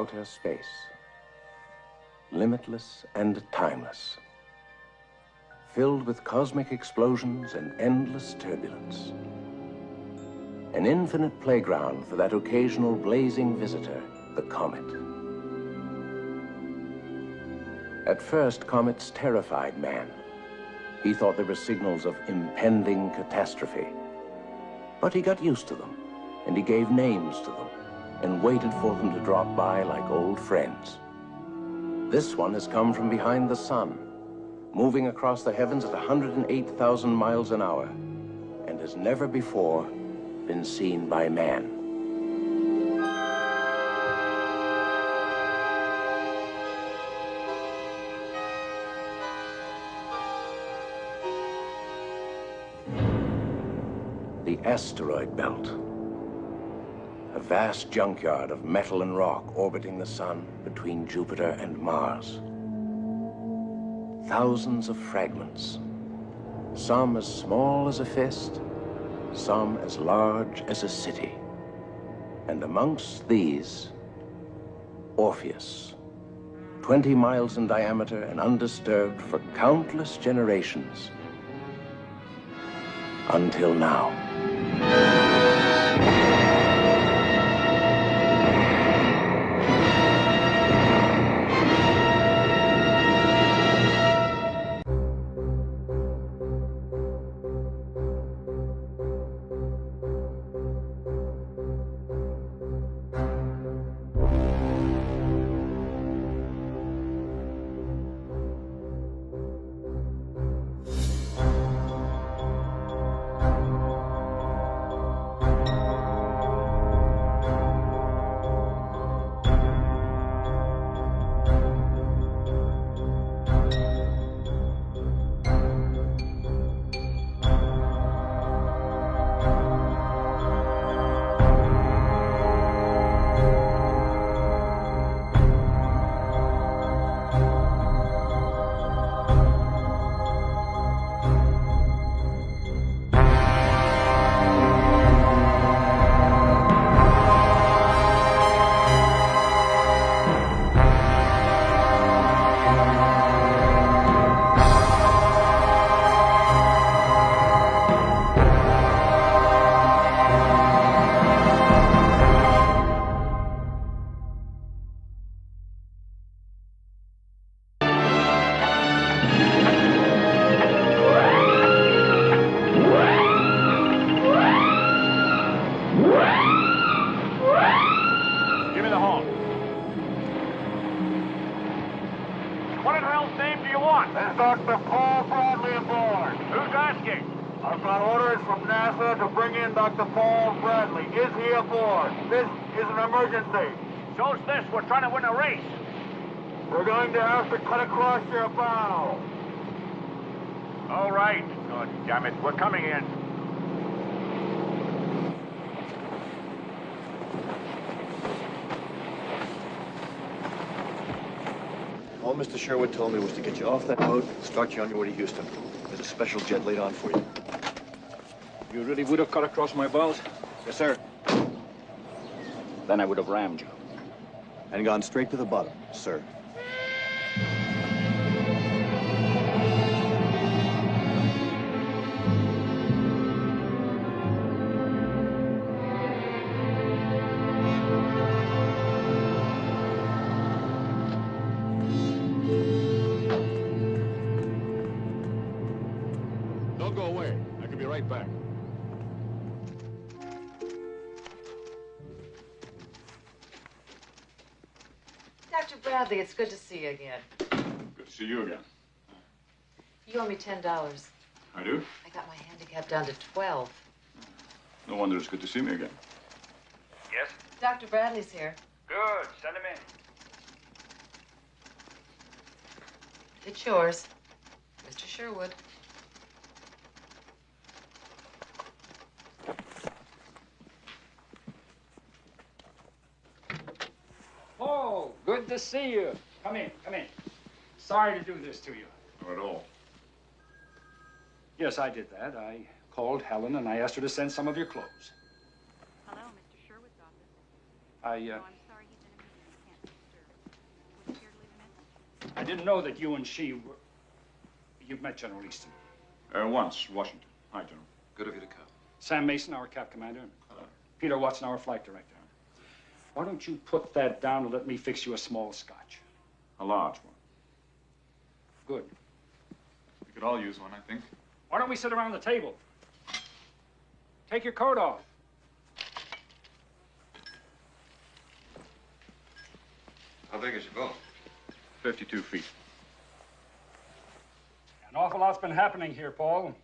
outer space, limitless and timeless, filled with cosmic explosions and endless turbulence. An infinite playground for that occasional blazing visitor, the comet. At first, comets terrified man. He thought they were signals of impending catastrophe. But he got used to them, and he gave names to them, and waited for them to drop by like old friends. This one has come from behind the sun, moving across the heavens at 108,000 miles an hour, and has never before been seen by man. The asteroid belt. A vast junkyard of metal and rock orbiting the sun between Jupiter and Mars. Thousands of fragments, some as small as a fist, some as large as a city. And amongst these, Orpheus, 20 miles in diameter and undisturbed for countless generations, until now. We're going to have to cut across your bow. All right. Oh, damn it. We're coming in. All Mr. Sherwood told me was to get you off that boat and start you on your way to Houston. There's a special jet laid on for you. You really would have cut across my bows? Yes, sir. Then I would have rammed you. And gone straight to the bottom, sir. Don't go away. I could be right back. Dr. Bradley, it's good to see you again. Good to see you again. You owe me $10. I do? I got my handicap down to 12. No wonder it's good to see me again. Yes? Dr. Bradley's here. Good. Send him in. It's yours, Mr. Sherwood. Oh, good to see you. Come in, come in. Sorry to do this to you. Not at all. Yes, I did that. I called Helen and I asked her to send some of your clothes. Hello, Mr. Sherwood's office. I, Oh, I'm sorry, he's in a meeting. He can't. didn't know that you and she were... You've met General Easton. Once, Washington. Hi, General. Good of you to come. Sam Mason, our cap commander. Peter Watson, our flight director. Why don't you put that down and let me fix you a small scotch? A large one. Good. We could all use one, I think. Why don't we sit around the table? Take your coat off. How big is your boat? 52 feet. An awful lot's been happening here, Paul.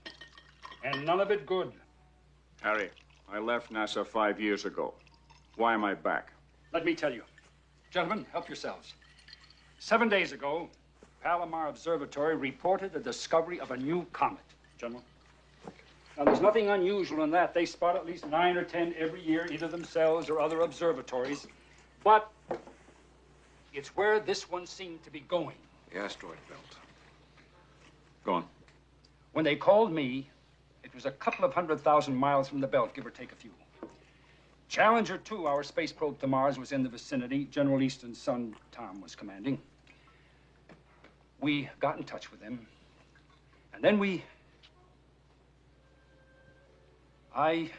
And none of it good. Harry, I left NASA 5 years ago. Why am I back? Let me tell you. Gentlemen, help yourselves. 7 days ago, Palomar Observatory reported the discovery of a new comet. Gentlemen. Now, there's nothing unusual in that. They spot at least 9 or 10 every year, either themselves or other observatories. But it's where this one seemed to be going. The asteroid belt. Go on. When they called me, it was a couple of 100,000 miles from the belt, give or take a few. Challenger 2, our space probe to Mars, was in the vicinity. General Easton's son, Tom, was commanding. We got in touch with him. And then I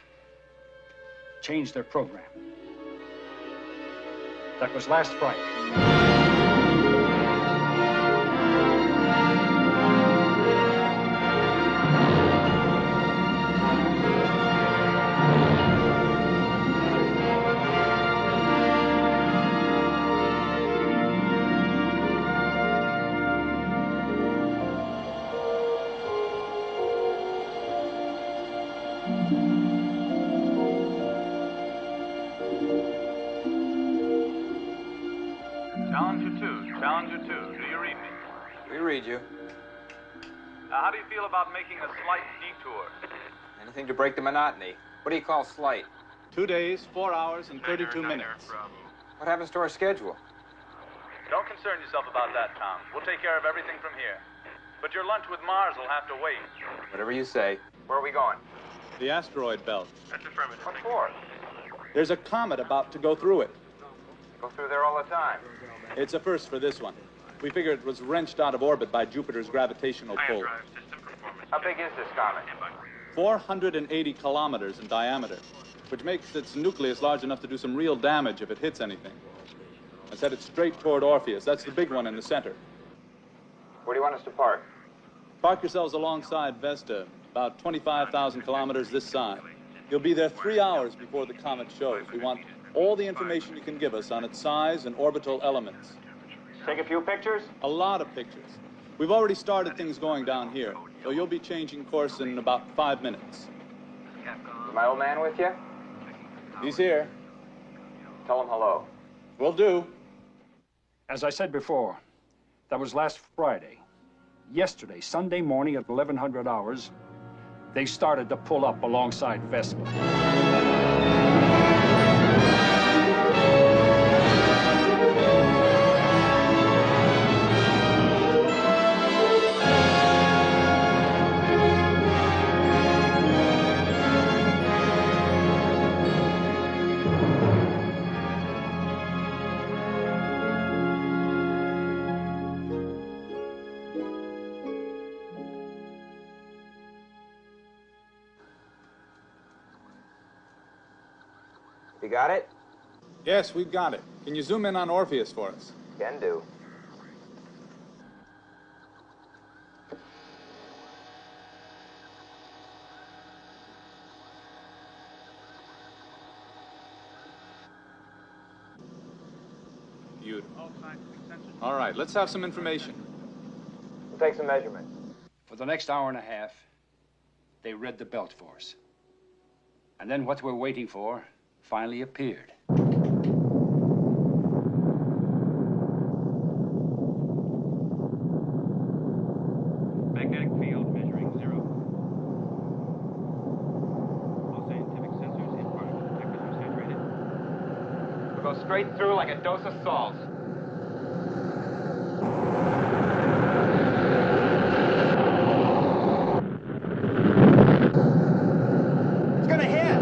changed their program. That was last Friday. Challenger 2, do you read me? We read you. Now, how do you feel about making a slight detour? Anything to break the monotony. What do you call slight? 2 days, 4 hours, and 32 minutes. What happens to our schedule? Don't concern yourself about that, Tom. We'll take care of everything from here. But your lunch with Mars will have to wait. Whatever you say. Where are we going? The asteroid belt. That's affirmative. What for? There's a comet about to go through it. Go through there all the time. It's a first for this one. We figure it was wrenched out of orbit by Jupiter's gravitational pull. How big is this comet? 480 kilometers in diameter, which makes its nucleus large enough to do some real damage if it hits anything. I set it straight toward Orpheus. That's the big one in the center. Where do you want us to park? Park yourselves alongside Vesta, about 25,000 kilometers this side. You'll be there 3 hours before the comet shows. We want all the information you can give us on its size and orbital elements. Take a few pictures? A lot of pictures. We've already started things going down here, so you'll be changing course in about 5 minutes. Is my old man with you? He's here. Tell him hello. Will do. As I said before, that was last Friday. Yesterday, Sunday morning at 1100 hours, they started to pull up alongside Vespa. You got it? Yes, we've got it. Can you zoom in on Orpheus for us? Can do. Beautiful. All right, let's have some information. We'll take some measurements. For the next hour and a half, they read the belt for us. And then what we're waiting for finally appeared. Magnetic field measuring 0. All scientific sensors and particle detectors are saturated. We'll go straight through like a dose of salt. It's gonna hit!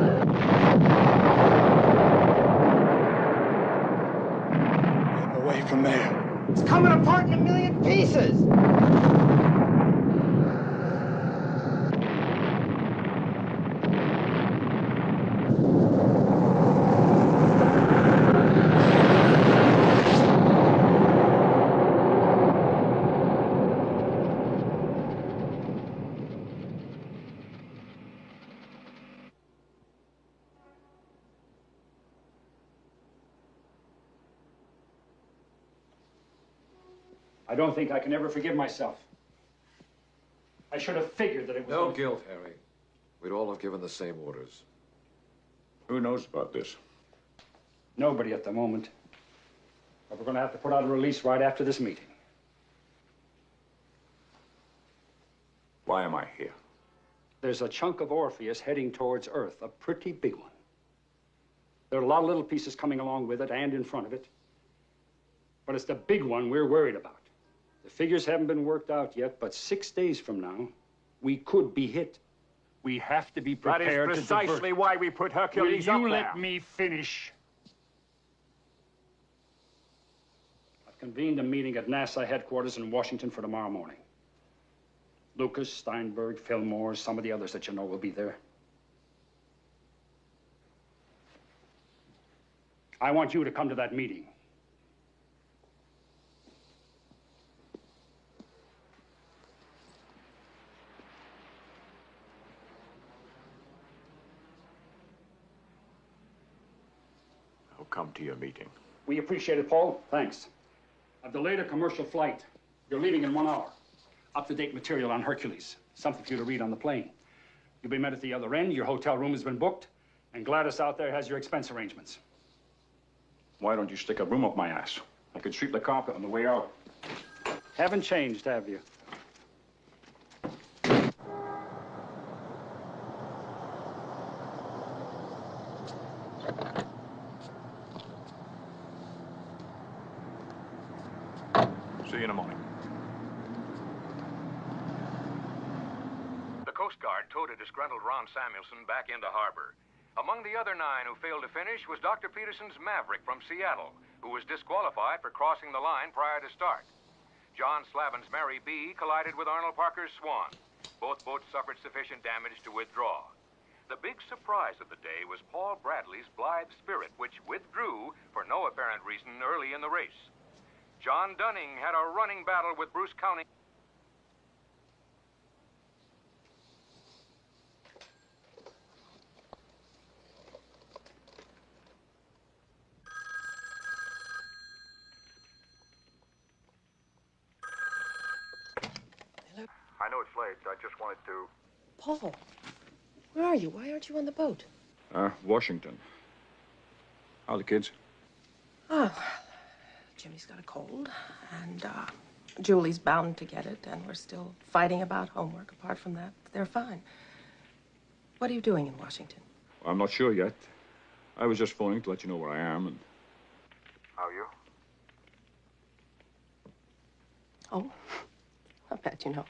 Away from there. It's coming apart in a million pieces! I don't think I can ever forgive myself. I should have figured that it was... No guilt, Harry. We'd all have given the same orders. Who knows about this? Nobody at the moment. But we're going to have to put out a release right after this meeting. Why am I here? There's a chunk of Orpheus heading towards Earth, a pretty big one. There are a lot of little pieces coming along with it and in front of it. But it's the big one we're worried about. The figures haven't been worked out yet, but 6 days from now, we could be hit. We have to be prepared to That is precisely why we put Hercules up there. Will you let me finish? I've convened a meeting at NASA headquarters in Washington for tomorrow morning. Lucas, Steinberg, Fillmore, some of the others that you know will be there. I want you to come to that meeting. I'll come to your meeting. We appreciate it, Paul. Thanks. I've delayed a commercial flight. You're leaving in 1 hour. Up-to-date material on Hercules. Something for you to read on the plane. You'll be met at the other end. Your hotel room has been booked. And Gladys out there has your expense arrangements. Why don't you stick a broom up my ass? I could sweep the carpet on the way out. Haven't changed, have you? See you in the morning. The Coast Guard towed a disgruntled Ron Samuelson back into harbor. Among the other 9 who failed to finish was Dr. Peterson's Maverick from Seattle, who was disqualified for crossing the line prior to start. John Slavin's Mary B. collided with Arnold Parker's Swan. Both boats suffered sufficient damage to withdraw. The big surprise of the day was Paul Bradley's Blithe Spirit, which withdrew for no apparent reason early in the race. John Dunning had a running battle with Bruce County. I know it's late. I just wanted to... Paul, where are you? Why aren't you on the boat? Washington. How are the kids? Oh, Jimmy's got a cold, and Julie's bound to get it, and we're still fighting about homework. Apart from that, they're fine. What are you doing in Washington? I'm not sure yet. I was just phoning to let you know where I am and... How are you? Oh, I bet you know.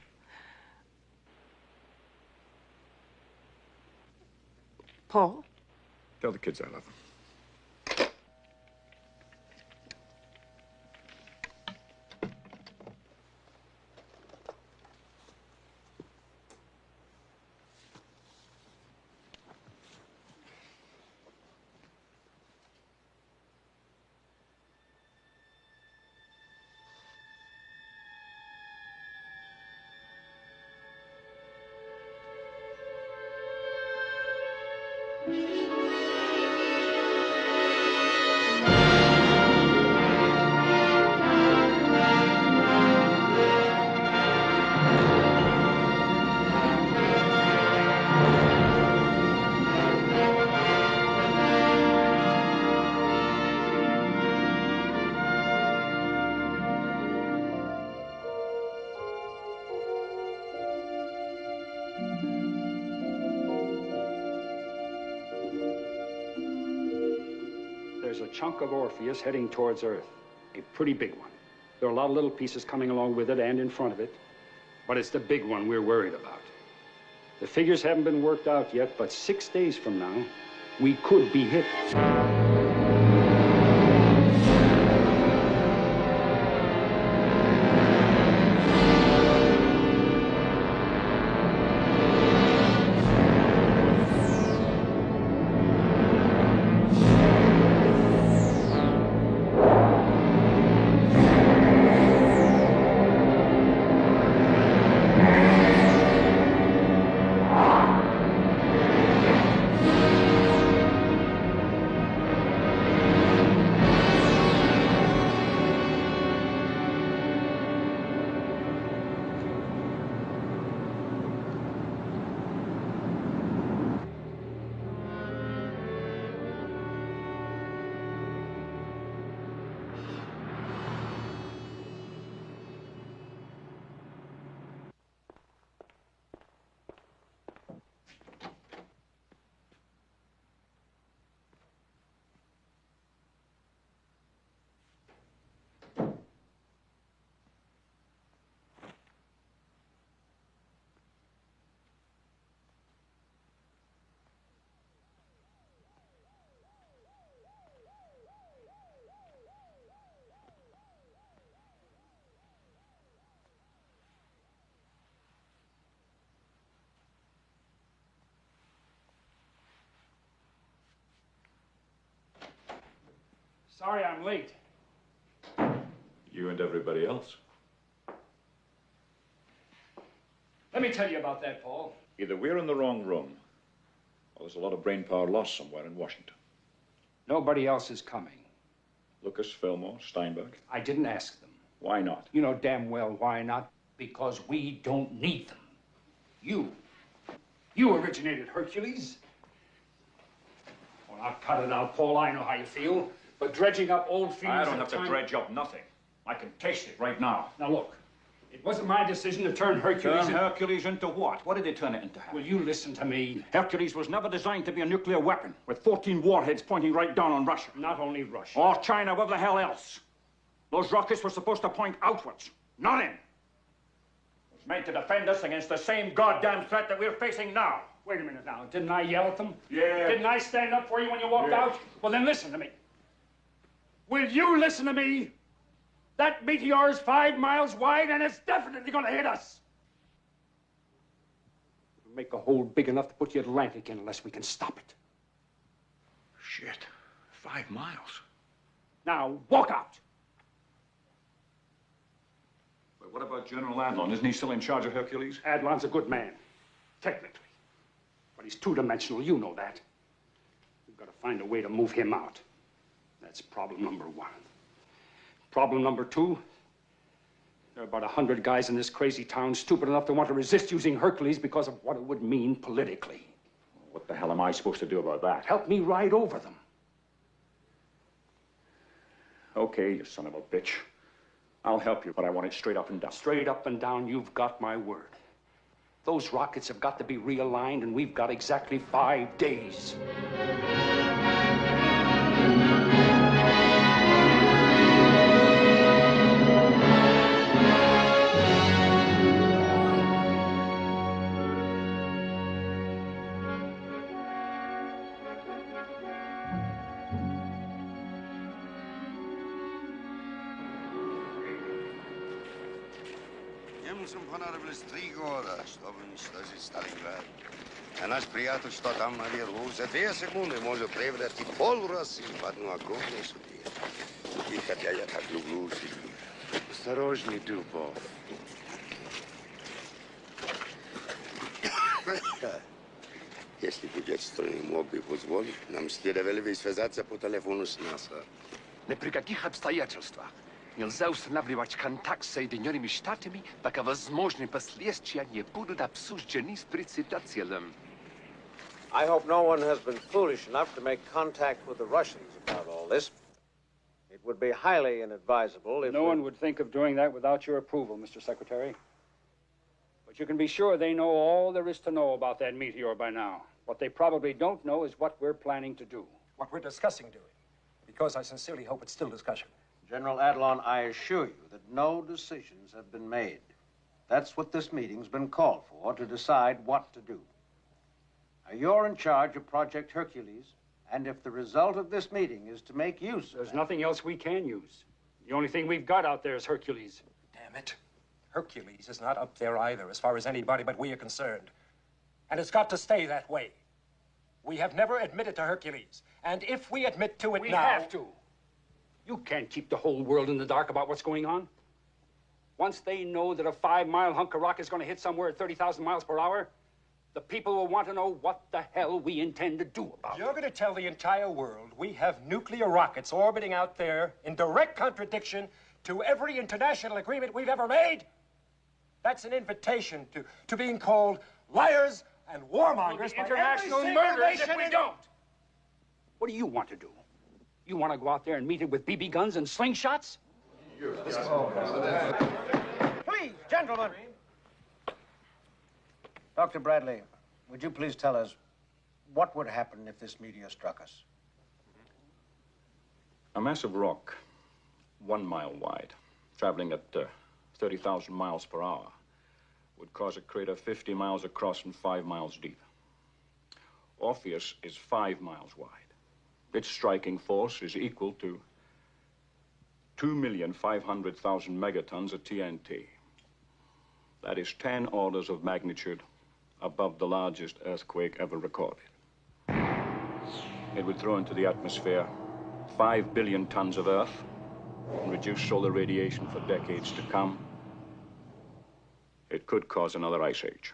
Paul? Tell the kids I love them. There's a chunk of Orpheus heading towards Earth, a pretty big one. There are a lot of little pieces coming along with it and in front of it, but it's the big one we're worried about. The figures haven't been worked out yet, but 6 days from now, we could be hit. Sorry I'm late. You and everybody else. Let me tell you about that, Paul. Either we're in the wrong room, or there's a lot of brain power lost somewhere in Washington. Nobody else is coming. Lucas, Fillmore, Steinberg. I didn't ask them. Why not? You know damn well why not. Because we don't need them. You originated Hercules. Well, now cut it out, Paul. I know how you feel. But dredging up old feelings... I don't have to dredge up nothing. I can taste it right now. Now, look. It wasn't my decision to turn Hercules... Turn Hercules into what? What did they turn it into? Will you listen to me? Hercules was never designed to be a nuclear weapon with 14 warheads pointing right down on Russia. Not only Russia. Or China, where the hell else? Those rockets were supposed to point outwards, not in. It was made to defend us against the same goddamn threat that we're facing now. Wait a minute now. Didn't I yell at them? Yeah. Didn't I stand up for you when you walked out? Well, then listen to me. Will you listen to me? That meteor is 5 miles wide, and it's definitely going to hit us. It'll make a hole big enough to put the Atlantic in unless we can stop it. Shit. 5 miles. Now, walk out. But what about General Adlon? Isn't he still in charge of Hercules? Adlon's a good man, technically. But he's two-dimensional, you know that. We've got to find a way to move him out. That's problem number 1. Problem number 2, there are about 100 guys in this crazy town stupid enough to want to resist using Hercules because of what it would mean politically. What the hell am I supposed to do about that? Help me ride over them. Okay, you son of a bitch. I'll help you, but I want it straight up and down. Straight up and down, you've got my word. Those rockets have got to be realigned, and we've got exactly 5 days. Им понадобились 3 года, чтобы уничтожить Сталинград. А наш приятель, что там наверху, за 2 секунды может превратить пол России в одну огромную сумму. И хотя я так люблю Сибирь. Осторожней, Дубов. Если бы Герцогь мог бы позволить, нам следовало бы связаться по телефону с НАСА. Ни при каких обстоятельствах нельзя устанавливать контакт с Соединенными Штатами, пока возможные последствия не будут обсуждены с председателем. I hope no one has been foolish enough to make contact with the Russians about all this. It would be highly inadvisable if... No one would think of doing that without your approval, Mr. Secretary. But you can be sure they know all there is to know about that meteor by now. What they probably don't know is what we're planning to do. What we're discussing doing. Because I sincerely hope it's still discussion. General Adlon, I assure you that no decisions have been made. That's what this meeting's been called for, to decide what to do. Now, you're in charge of Project Hercules, and if the result of this meeting is to make use of There's nothing else we can use. The only thing we've got out there is Hercules. Damn it. Hercules is not up there either, as far as anybody but we are concerned. And it's got to stay that way. We have never admitted to Hercules. And if we admit to it We now... have to. You can't keep the whole world in the dark about what's going on. Once they know that a 5-mile hunk of rock is going to hit somewhere at 30,000 miles per hour, the people will want to know what the hell we intend to do about it. You're going to tell the entire world we have nuclear rockets orbiting out there in direct contradiction to every international agreement we've ever made? That's an invitation to being called liars and warmongers by international every single murderers nation if we don't. What do you want to do? You want to go out there and meet it with BB guns and slingshots? Please, gentlemen. Dr. Bradley, would you please tell us what would happen if this meteor struck us? A mass of rock, 1 mile wide, traveling at 30,000 miles per hour, would cause a crater 50 miles across and 5 miles deep. Orpheus is 5 miles wide. Its striking force is equal to 2,500,000 megatons of TNT. That is 10 orders of magnitude above the largest earthquake ever recorded. It would throw into the atmosphere 5 billion tons of Earth and reduce solar radiation for decades to come, it could cause another ice age.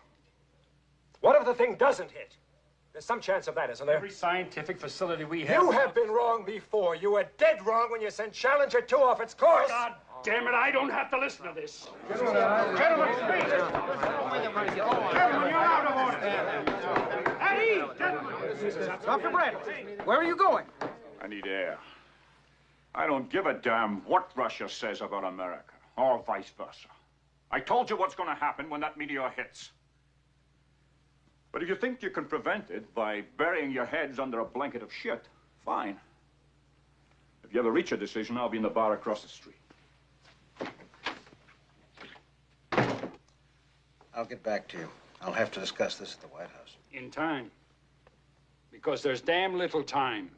What if the thing doesn't hit? There's some chance of that, isn't there? Every scientific facility we have... You have been wrong before. You were dead wrong when you sent Challenger 2 off its course. God damn it, I don't have to listen to this. Gentlemen, speak. Gentlemen, you're out of order. Hey, gentlemen! Dr. Bradley, where are you going? I need air. I don't give a damn what Russia says about America, or vice versa. I told you what's going to happen when that meteor hits. But if you think you can prevent it by burying your heads under a blanket of shit, fine. If you ever reach a decision, I'll be in the bar across the street. I'll get back to you. I'll have to discuss this at the White House. In time. Because there's damn little time.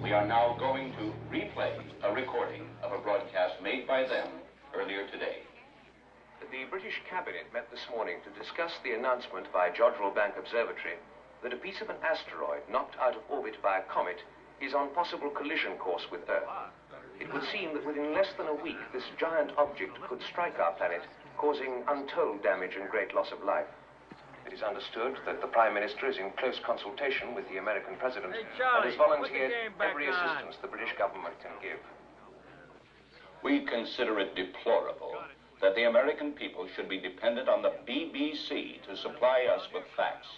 We are now going to replay a recording of a broadcast made by them earlier today. The British Cabinet met this morning to discuss the announcement by Jodrell Bank Observatory that a piece of an asteroid knocked out of orbit by a comet is on possible collision course with Earth. It would seem that within less than a week, this giant object could strike our planet, causing untold damage and great loss of life. It is understood that the Prime Minister is in close consultation with the American President and has volunteered every assistance the British government can give. We consider it deplorable that the American people should be dependent on the BBC to supply us with facts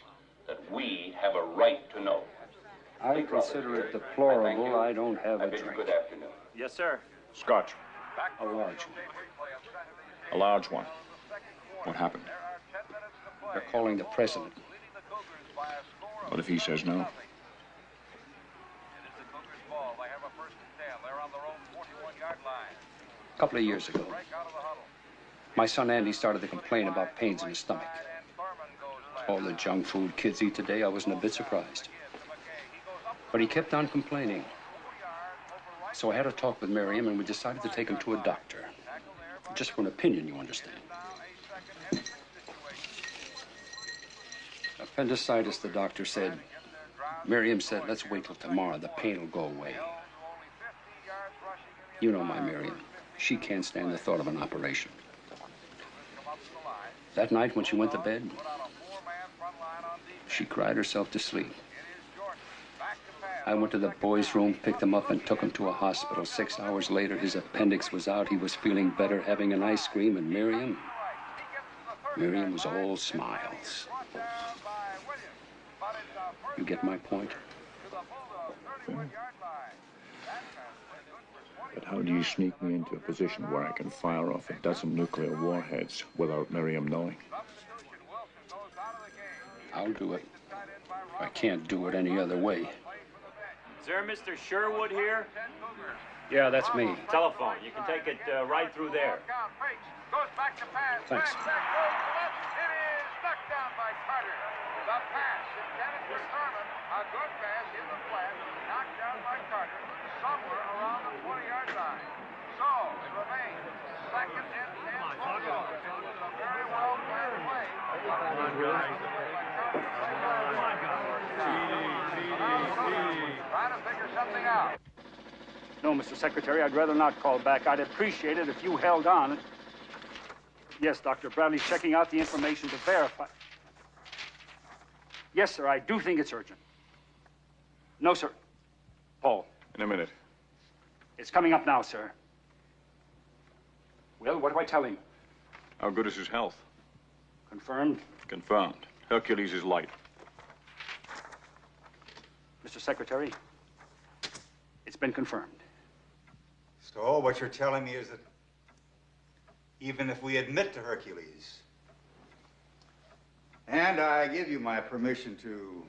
that we have a right to know. I consider it deplorable I don't have a drink. Good afternoon. Yes, sir. Scotch. A large one. A large one. What happened? They're calling the president. What if he says no? A couple of years ago, my son Andy started to complain about pains in his stomach. All the junk food kids eat today, I wasn't a bit surprised. But he kept on complaining. So I had a talk with Miriam, and we decided to take him to a doctor. Just for an opinion, you understand. Appendicitis, the doctor said. Miriam said, let's wait till tomorrow. The pain will go away. You know my Miriam. She can't stand the thought of an operation. That night when she went to bed, she cried herself to sleep. I went to the boys' room, picked him up, and took him to a hospital. 6 hours later, his appendix was out. He was feeling better, having an ice cream, and Miriam was all smiles. You get my point? But how do you sneak me into a position where I can fire off a dozen nuclear warheads without Miriam knowing? I'll do it. I can't do it any other way. Is there Mr. Sherwood here? Yeah, that's me. Telephone. You can take it right through there. Thanks. It is knocked down by Carter. The pass intended for Thurman. A good pass in the flat. Knocked down by Carter somewhere around the 20-yard line. So it remains second and 10 for Miller. It was a very well planned play. Trying to figure something out. No, Mr. Secretary, I'd rather not call back. I'd appreciate it if you held on. Yes, Dr. Bradley's checking out the information to verify. Yes, sir, I do think it's urgent. No, sir. Paul. In a minute. It's coming up now, sir. Well, what do I tell him? How good is his health? Confirmed? Confirmed. Hercules is light. Mr. Secretary, it's been confirmed. So what you're telling me is that even if we admit to Hercules, and I give you my permission to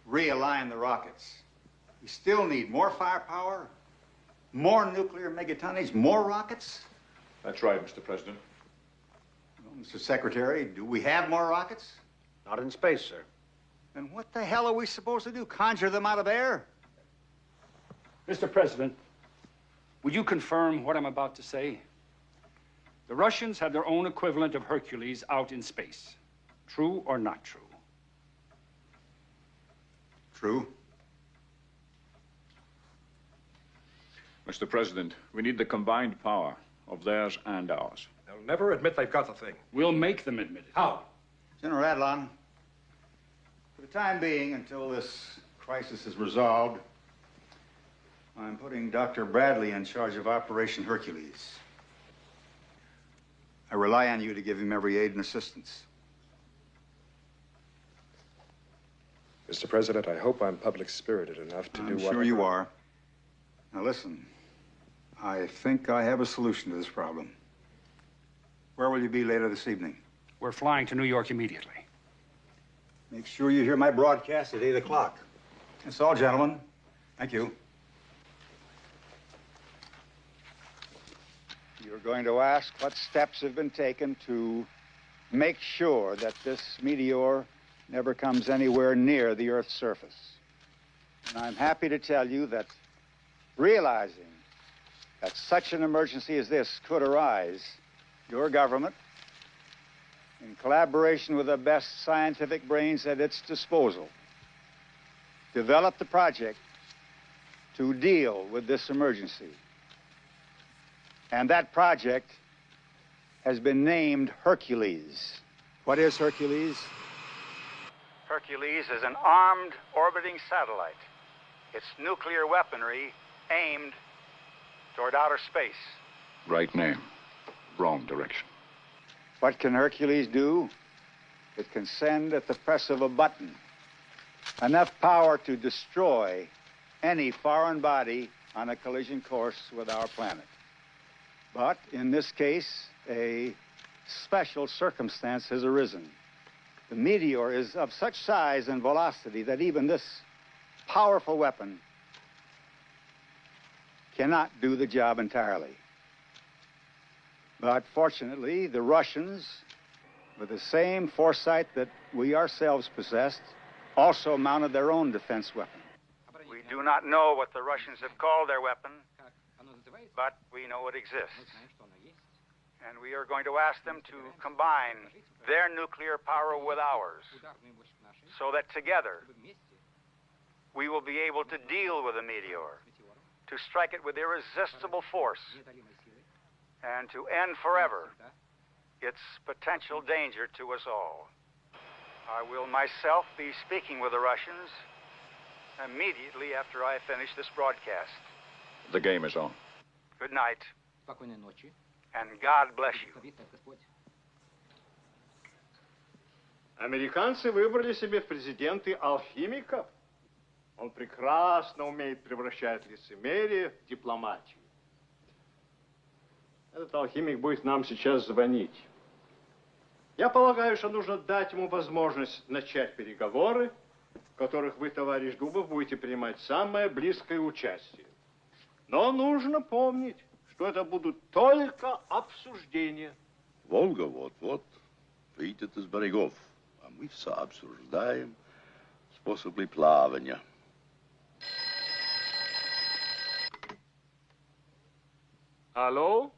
realign the rockets, we still need more firepower, more nuclear megatonnage, more rockets? That's right, Mr. President. Well, Mr. Secretary, do we have more rockets? Not in space, sir. Then what the hell are we supposed to do? Conjure them out of air? Mr. President, will you confirm what I'm about to say? The Russians have their own equivalent of Hercules out in space. True or not true? True. Mr. President, we need the combined power of theirs and ours. They'll never admit they've got the thing. We'll make them admit it. How? General Adlon, for the time being, until this crisis is resolved, I'm putting Dr. Bradley in charge of Operation Hercules. I rely on you to give him every aid and assistance. Mr. President, I hope I'm public-spirited enough to do what... I'm sure you are. Now listen, I think I have a solution to this problem. Where will you be later this evening? We're flying to New York immediately. Make sure you hear my broadcast at 8 o'clock. That's all, gentlemen. Thank you. You're going to ask what steps have been taken to make sure that this meteor never comes anywhere near the Earth's surface. And I'm happy to tell you that realizing that such an emergency as this could arise, your government, in collaboration with the best scientific brains at its disposal, developed the project to deal with this emergency. And that project has been named Hercules. What is Hercules? Hercules is an armed orbiting satellite. It's nuclear weaponry aimed toward outer space. Right name, wrong direction. What can Hercules do? It can send at the press of a button enough power to destroy any foreign body on a collision course with our planet. But in this case, a special circumstance has arisen. The meteor is of such size and velocity that even this powerful weapon cannot do the job entirely. But fortunately, the Russians, with the same foresight that we ourselves possessed, also mounted their own defense weapon. We do not know what the Russians have called their weapon, but we know it exists. And we are going to ask them to combine their nuclear power with ours, so that together we will be able to deal with the meteor, to strike it with irresistible force, and to end forever its potential danger to us all. I will myself be speaking with the Russians immediately after I finish this broadcast. The game is on. Good night. And God bless you. Американцы выбрали себе в президенты алхимиков. Он прекрасно умеет превращать лицемерие в дипломатию. Этот алхимик будет нам сейчас звонить. Я полагаю, что нужно дать ему возможность начать переговоры, в которых вы, товарищ Дубов, будете принимать самое близкое участие. Но нужно помнить, что это будут только обсуждения. Волга вот-вот выйдет из берегов, а мы сообсуждаем способы плавания. Алло?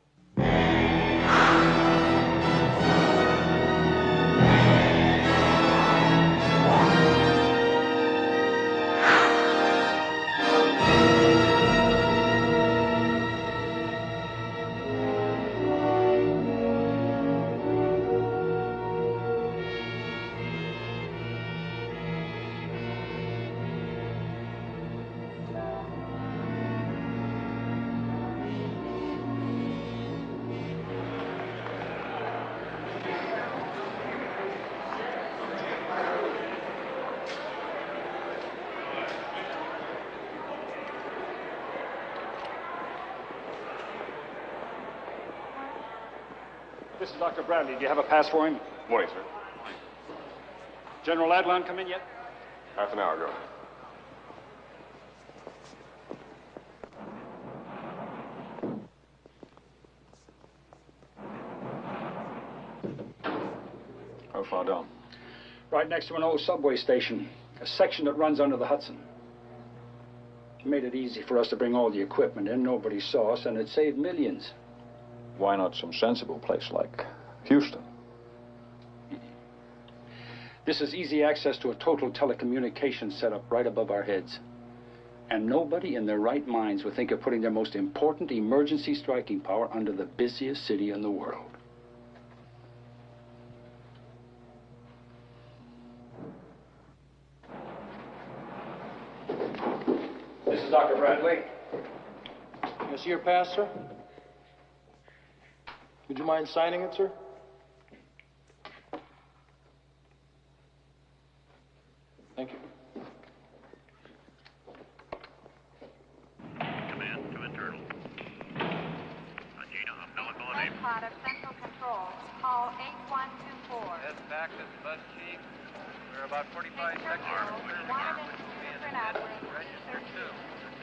This is Dr. Bradley. Do you have a pass for him? Morning, sir. General Adlon come in yet? Half an hour ago. How far down? Right next to an old subway station, a section that runs under the Hudson. It made it easy for us to bring all the equipment in. Nobody saw us, and it saved millions. Why not some sensible place like Houston? This is easy access to a total telecommunications setup right above our heads. And nobody in their right minds would think of putting their most important emergency striking power under the busiest city in the world. This is Dr. Bradley. Can I see your pass, sir? Would you mind signing it, sir? Thank you. Pod of Central Control. Call 8124. Head back to Bus Chief. We're about 45 seconds. Register 2.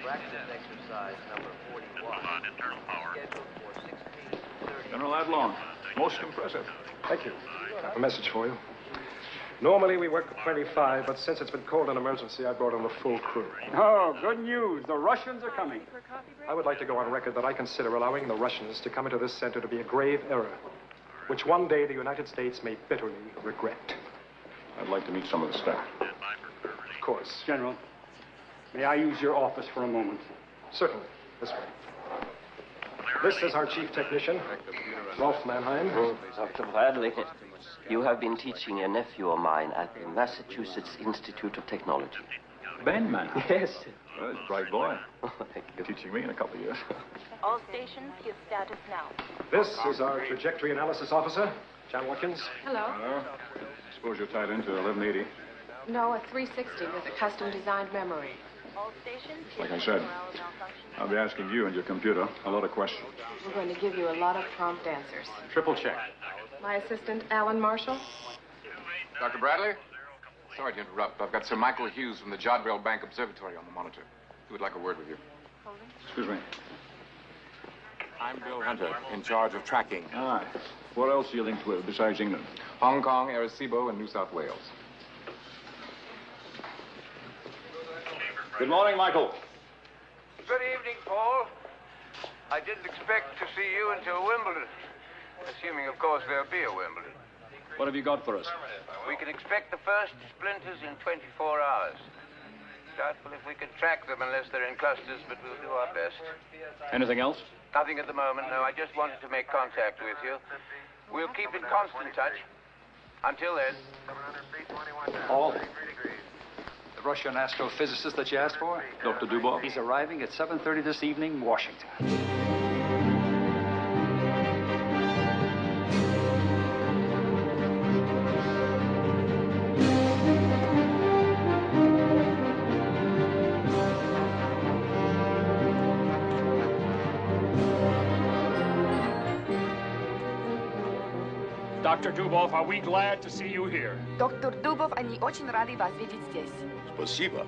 Practice exercise number 41. On internal power. Scheduled for 16:30. General Adlon, most impressive. Thank you. I have a message for you. Normally we work at 25, but since it's been called an emergency, I brought in the full crew. Oh, good news. The Russians are coming. I would like to go on record that I consider allowing the Russians to come into this center to be a grave error, which one day the United States may bitterly regret. I'd like to meet some of the staff. Of course. General, may I use your office for a moment? Certainly. This way. This is our chief technician, Rolf Mannheim. Dr. Bradley, you have been teaching a nephew of mine at the Massachusetts Institute of Technology. Ben Mannheim? Yes. Well, he's a bright boy. Thank you. Teaching me in a couple of years. All stations, give status now. This is our trajectory analysis officer, John Watkins. Hello. Suppose you're tied into 1180. No, a 360 with a custom-designed memory. All stations, Like I said, I'll be asking you and your computer a lot of questions. We're going to give you a lot of prompt answers. Triple check. My assistant, Alan Marshall. Dr. Bradley? Sorry to interrupt. I've got Sir Michael Hughes from the Jodrell Bank Observatory on the monitor. He would like a word with you. Excuse me. I'm Bill Hunter, in charge of tracking. Aye. What else are you linked with besides England? Hong Kong, Arecibo, and New South Wales. Good morning, Michael. Good evening, Paul. I didn't expect to see you until Wimbledon. Assuming, of course, there'll be a Wimbledon. What have you got for us? We can expect the first splinters in 24 hours. Doubtful if we can track them unless they're in clusters, but we'll do our best. Anything else? Nothing at the moment, no. I just wanted to make contact with you. We'll keep in constant touch. Until then. Paul, the Russian astrophysicist that you asked for? Dr. Dubov? He's arriving at 7:30 this evening, Washington. Dr. Dubov, are we glad to see you here? Доктор Дубов, они очень рады вас видеть здесь. Спасибо.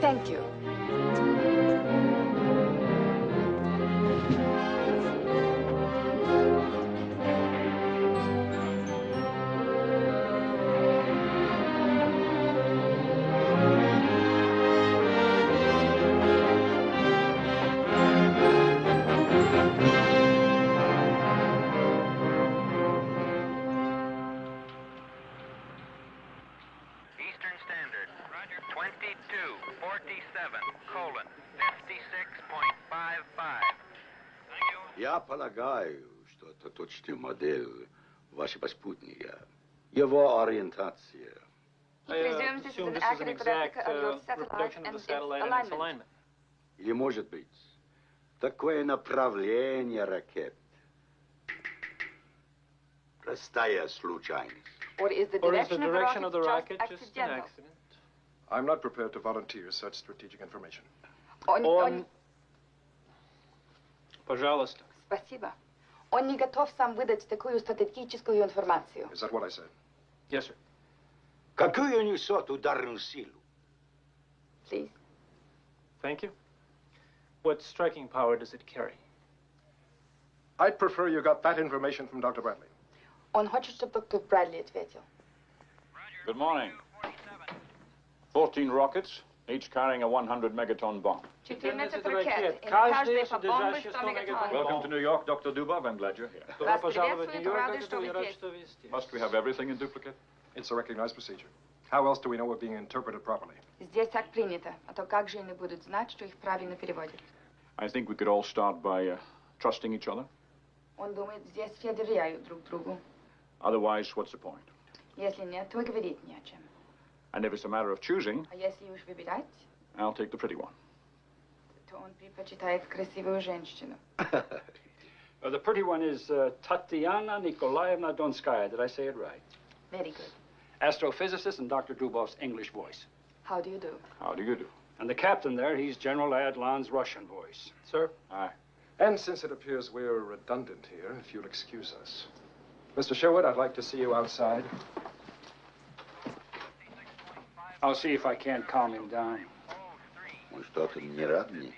Thank you. Eastern Standard. 22:47:56.55. Я полагаю, что это точный модель вашего спутника. Его ориентация. Presumes this is an accurate replica of your satellite and its alignment. Или, может быть, такое направление ракет. Простая случайность. Or is the direction of the rocket just accidental? I'm not prepared to volunteer such strategic information. Пожалуйста. Спасибо. Он не готов сам выдать такую стратегическую информацию. Is that what I said? Yes, sir. Какую несет ударную силу? Please. Thank you. What striking power does it carry? I'd prefer you got that information from Dr. Bradley. Он хочет, чтобы доктор Брэдли ответил. Good morning. 14 rockets, each carrying a 100 megaton bomb. 14 ракет. И каждый по бомбе 100 мегатонн. Welcome to New York, Dr. Dubov. I'm glad you're here. Вас приветствуют, рады, что вы здесь. Must we have everything in duplicate? It's a recognized procedure. How else do we know we're being interpreted properly? Здесь так принято. А то как же они будут знать, что их правильно переводят? I think we could all start by trusting each other. Он думает, здесь все доверяют друг другу. Otherwise, what's the point? Если нет, то и говорить не о чем. And if it's a matter of choosing, А если уж выбирать, I'll take the pretty one. то он предпочитает красивую женщину. The pretty one is Tatiana Nikolaevna Donskaya. Did I say it right? Very good. Astrophysicist and Dr. Dubov's English voice. How do you do? How do you do? And the captain there, he's General Adlon's Russian voice. Sir? Aye. And since it appears we're redundant here, if you'll excuse us. Mr. Sherwood, I'd like to see you outside. I'll see if I can't calm him down. Он что-то не рад мне.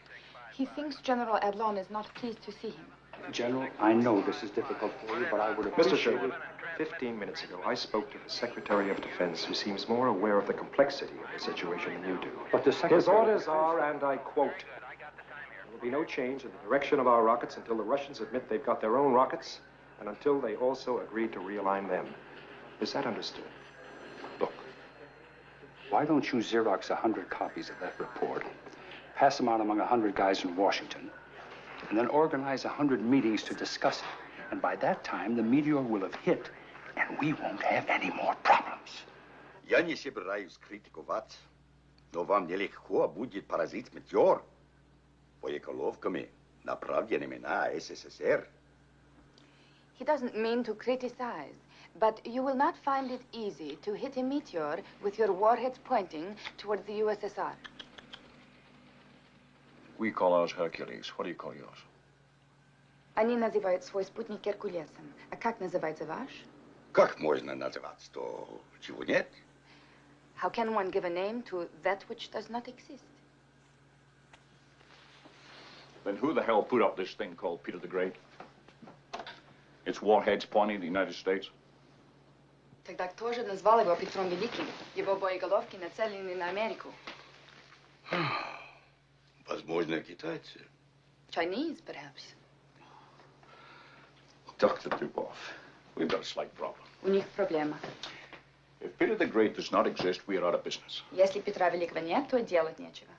He thinks General Adlon is not pleased to see him. General, I know this is difficult for you, but I would appreciate Mr. Sherwood, 15 minutes ago, I spoke to the Secretary of Defense, who seems more aware of the complexity of the situation than you do. But the Secretary... His orders are, and I quote, there will be no change in the direction of our rockets until the Russians admit they've got their own rockets, and until they also agree to realign them. Is that understood? Look, why don't you Xerox 100 copies of that report, pass them out among 100 guys in Washington, and then organize 100 meetings to discuss it. And by that time, the Meteor will have hit, and we won't have any more problems. Я не собираюсь критиковать, но вам нелегко будет поразить Meteor боеголовками, направленными на СССР. He doesn't mean to criticize, but you will not find it easy to hit a meteor with your warheads pointing towards the USSR. We call ours Hercules. What do you call yours? Они называют свой спутник Геркулесом. А как называется ваш? Как можно называть то, чего нет? How can one give a name to that which does not exist? Then who the hell put up this thing called Peter the Great? Its warheads pointing to the United States? Тогда кто же назвал его Петром Великим? Его боеголовки нацелены на Америку. Возможно, китайцы. Chinese, perhaps. Dr. Dubov, we've got a slight problem. У них проблема. If Peter the Great does not exist, we are out of business. Если Петра Великого нет, то делать нечего.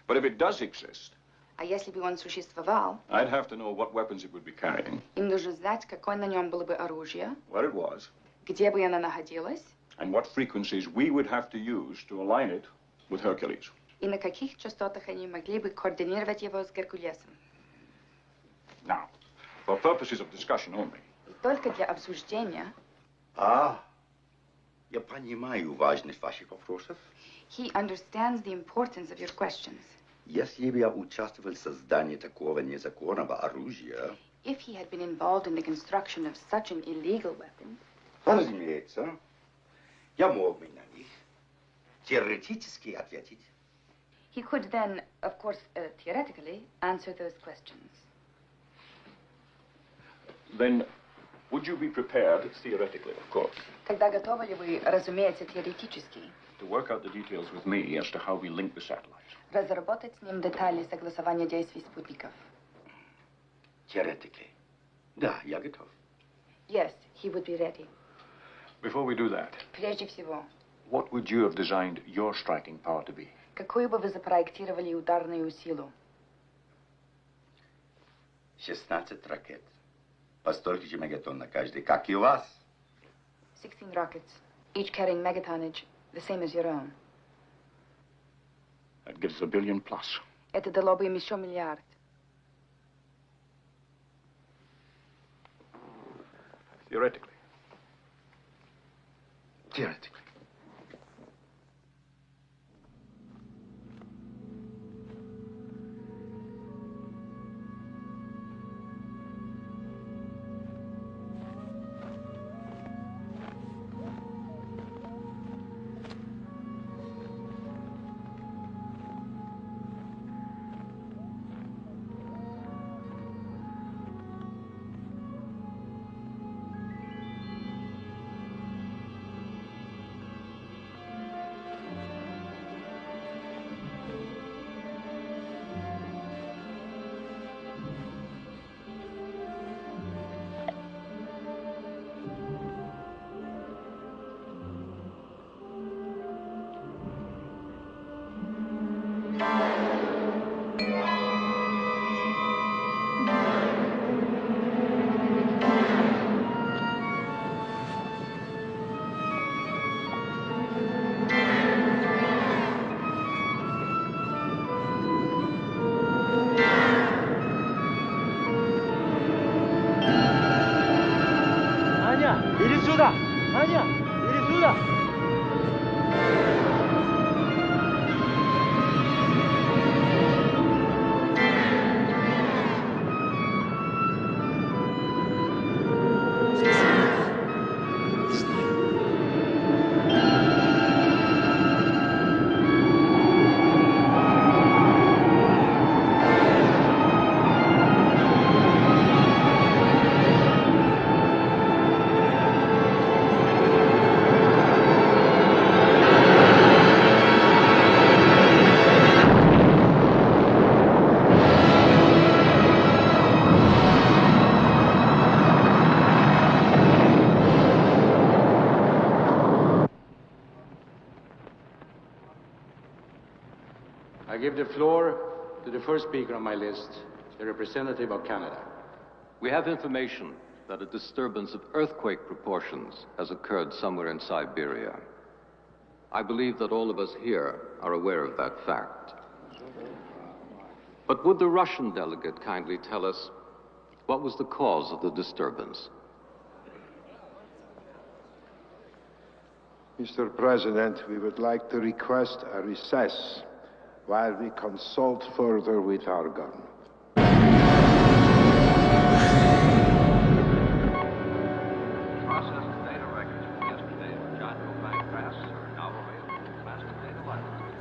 But if it does exist, А если бы он существовал, I'd have to know what weapons it would be carrying, им нужно знать, какое на нем было бы оружие, where it was, где бы оно находилось, and what frequencies we would have to use to align it with Hercules. и на каких частотах они могли бы координировать его с Геркулесом. Now, for purposes of discussion only. И только для обсуждения. Я понимаю важность ваших вопросов. He understands the importance of your questions. Если бы я участвовал в создании такого незаконного оружия, If he had been involved in the construction of such an illegal weapon, разумеется, я мог бы на них теоретически ответить. he could then, of course, theoretically, answer those questions. Then, would you be prepared, theoretically, of course, Тогда готовы ли вы, разумеется, теоретически, to work out the details with me as to how we link the satellites? разработать с ним детали согласования действий спутников? Theoretically. Да, я готов. Yes, he would be ready. Before we do that, Прежде всего, what would you have designed your striking power to be? какую бы вы запроектировали ударную силу? 16 ракет. По столько же мегатонн на каждый, как и у вас. 16 rockets, each carrying megatonnage, the same as your own. That gives us $1 billion plus. Это дало бы им еще миллиард. Theoretically. Theoretically. I give the floor to the first speaker on my list, the representative of Canada. We have information that a disturbance of earthquake proportions has occurred somewhere in Siberia. I believe that all of us here are aware of that fact. But would the Russian delegate kindly tell us what was the cause of the disturbance? Mr. President, we would like to request a recess while we consult further with our government. Processed data records from yesterday's Johnville Bank pass are now available in Master Data Library.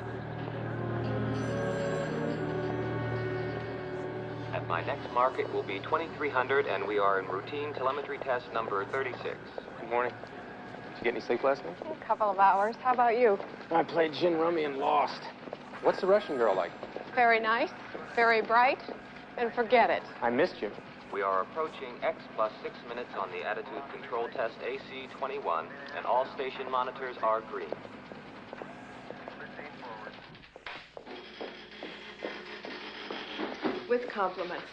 At my next market will be 2300, and we are in routine telemetry test number 36. Good morning. Did you get any sleep last night? A couple of hours. How about you? I played gin rummy and lost. What's the Russian girl like? Very nice, very bright, and forget it. I missed you. We are approaching X plus 6 minutes on the attitude control test AC-21, and all station monitors are green. With compliments.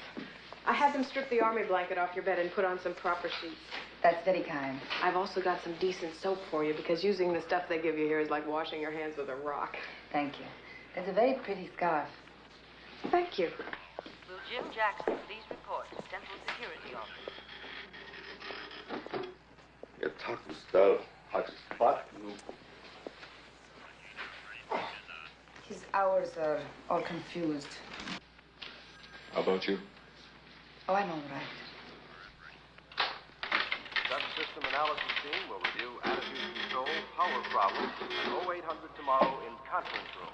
I had them strip the army blanket off your bed and put on some proper sheets. That's very kind. I've also got some decent soap for you, because using the stuff they give you here is like washing your hands with a rock. Thank you. That's a very pretty scarf. Thank you. Will Jim Jackson please report to Central Security Office? Я так устал. Хочу спать. His hours are all confused. How about you? Oh, I'm all right. Subsystem analysis team will review attitude control, power problems, at 0800 tomorrow in conference room.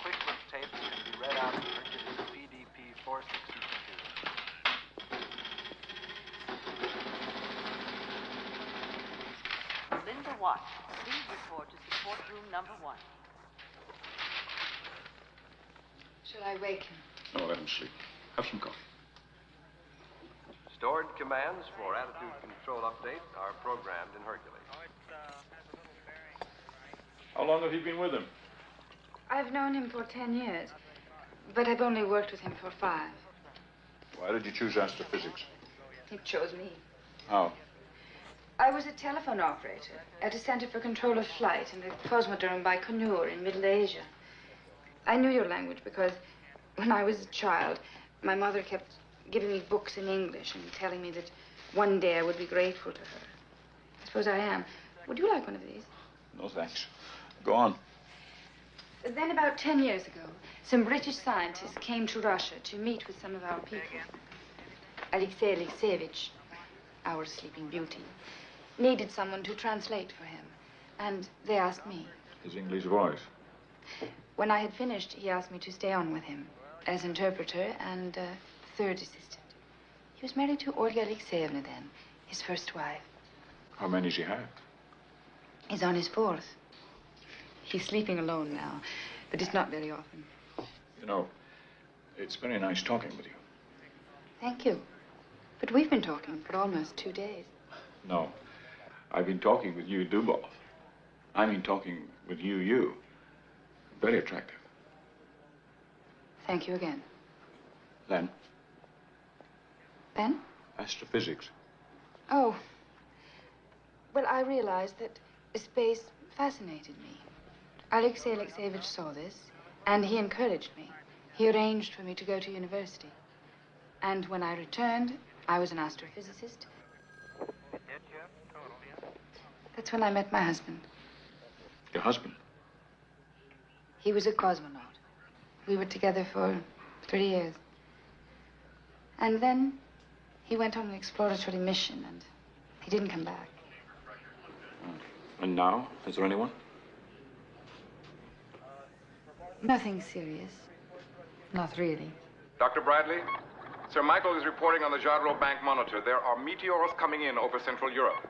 Quick look tapes can be read out in Hercules PDP 462. Linda Watt, please report to support room number 1. Shall I wake him? No, let him sleep. Have some coffee. Stored commands for attitude control update are programmed in Hercules. How long have you been with him? I've known him for 10 years, but I've only worked with him for 5. Why did you choose astrophysics? He chose me. How? I was a telephone operator at a center for control of flight in the Cosmodrome Baikonur in Middle Asia. I knew your language because when I was a child, my mother kept giving me books in English and telling me that one day I would be grateful to her. I suppose I am. Would you like one of these? No, thanks. Go on. Then about 10 years ago, some British scientists came to Russia to meet with some of our people. Alexei Alexeyevich, our sleeping beauty, needed someone to translate for him. And they asked me. His English voice. When I had finished, he asked me to stay on with him as interpreter and third assistant. He was married to Olga Alexeyevna then, his first wife. How many does he have? He's on his 4th. He's sleeping alone now, but it's not very often. You know, it's very nice talking with you. Thank you. But we've been talking for almost 2 days. No, I've been talking with you, Dubov. I mean talking with you. Very attractive. Thank you again. Then? Ben? Astrophysics. Oh. Well, I realized that space fascinated me. Alexei Alexeyevich saw this, and he encouraged me. He arranged for me to go to university. And when I returned, I was an astrophysicist. That's when I met my husband. Your husband? He was a cosmonaut. We were together for 3 years. And then he went on an exploratory mission, and he didn't come back. And now? Is there anyone? Nothing serious. Not really. Dr. Bradley, Sir Michael is reporting on the Jodrell Bank monitor. There are meteors coming in over Central Europe.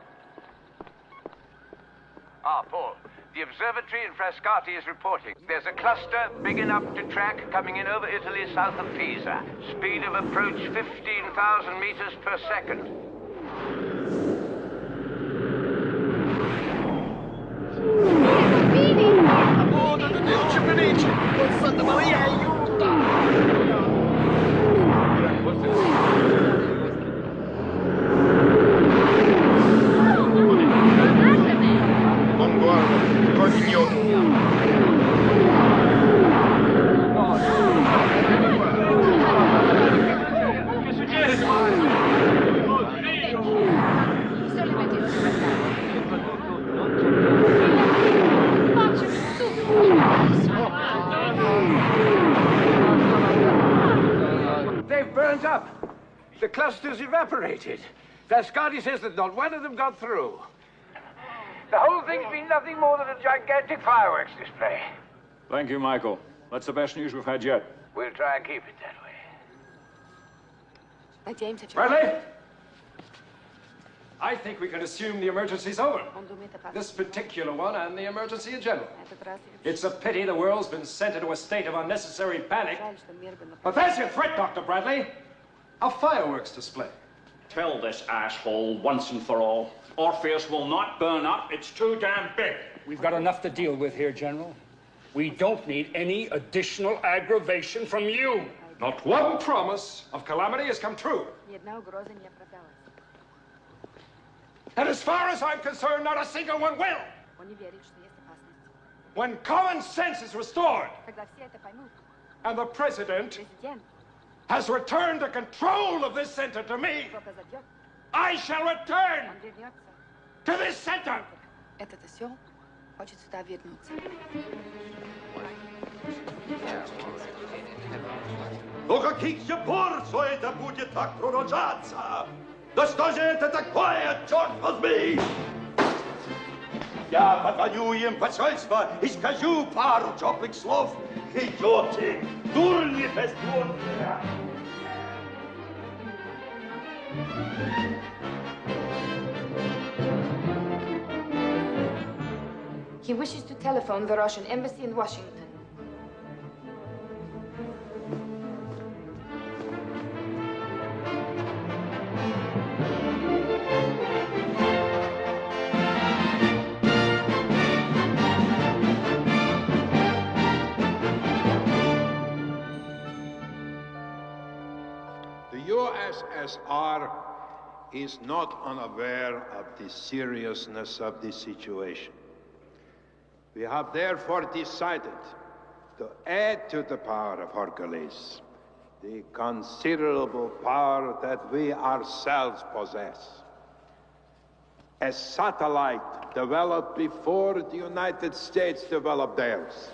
Paul. The observatory in Frascati is reporting. There's a cluster big enough to track coming in over Italy south of Pisa. Speed of approach 15,000 meters per second. They've burnt up. The cluster's evaporated. Vascardi says that not one of them got through. The whole thing's been nothing more than a gigantic fireworks display. Thank you, Michael. That's the best news we've had yet. We'll try and keep it that way. James, have you... Bradley? I think we can assume the emergency's over. This particular one and the emergency in general. It's a pity the world's been sent into a state of unnecessary panic. But that's your threat, Dr. Bradley. A fireworks display. Tell this asshole once and for all, Orpheus will not burn up. It's too damn big. We've got enough to deal with here, General. We don't need any additional aggravation from you. Not one promise of calamity has come true. And as far as I'm concerned, not a single one will. When common sense is restored, and the president has returned the control of this center to me, I shall return to this center. Ну каких же пор все это будет так продолжаться? Да что же это такое, черт возьми? Я позвоню им посольство и скажу пару теплых слов. Идете, дурни бездумные. He wishes to telephone the Russian embassy in Washington. The USSR is not unaware of the seriousness of the situation. We have therefore decided to add to the power of Hercules the considerable power that we ourselves possess. A satellite developed before the United States developed theirs,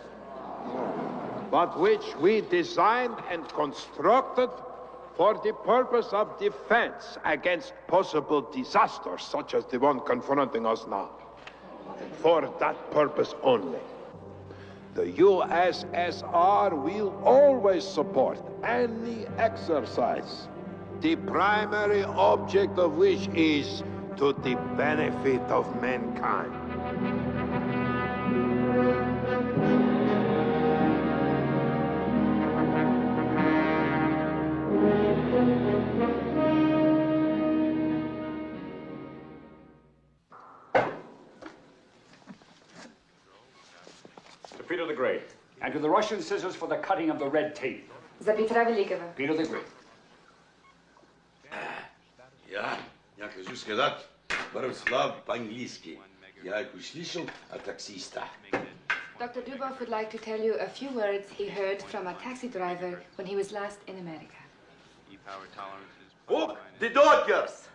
but which we designed and constructed for the purpose of defense against possible disasters such as the one confronting us now. For that purpose only. The USSR will always support any exercise, the primary object of which is to the benefit of mankind. Peter the Great. And to the Russian scissors for the cutting of the red tape. За Петра Великого. Peter the Great. Я хочу сказать пару слов по-английски. Я их услышал от таксиста. Dr. Dubov would like to tell you a few words he heard from a taxi driver when he was last in America. Book the Dodgers!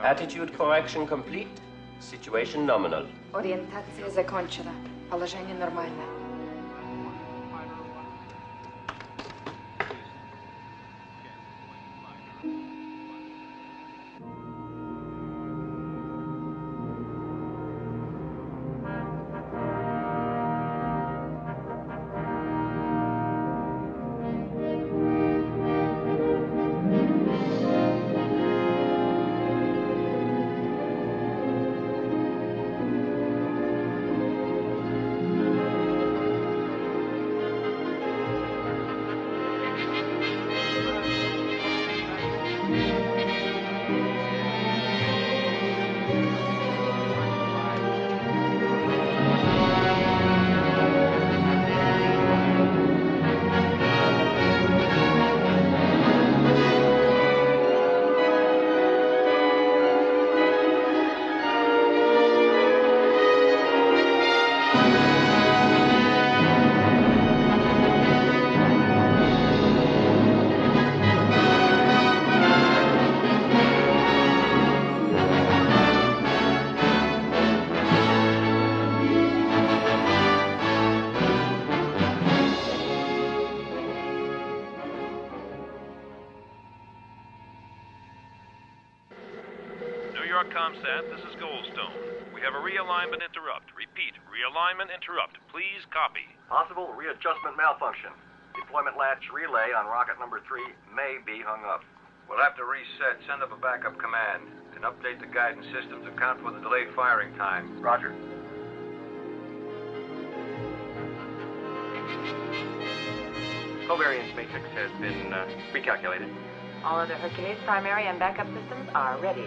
Attitude correction complete. Situation nominal. Ориентация закончена. Положение нормальное. Comsat, this is Goldstone. We have a realignment interrupt. Repeat, realignment interrupt. Please copy. Possible readjustment malfunction. Deployment latch relay on rocket number 3 may be hung up. We'll have to reset, send up a backup command, and update the guidance system to account for the delayed firing time. Roger. Covariance matrix has been recalculated. All other Hercules primary and backup systems are ready.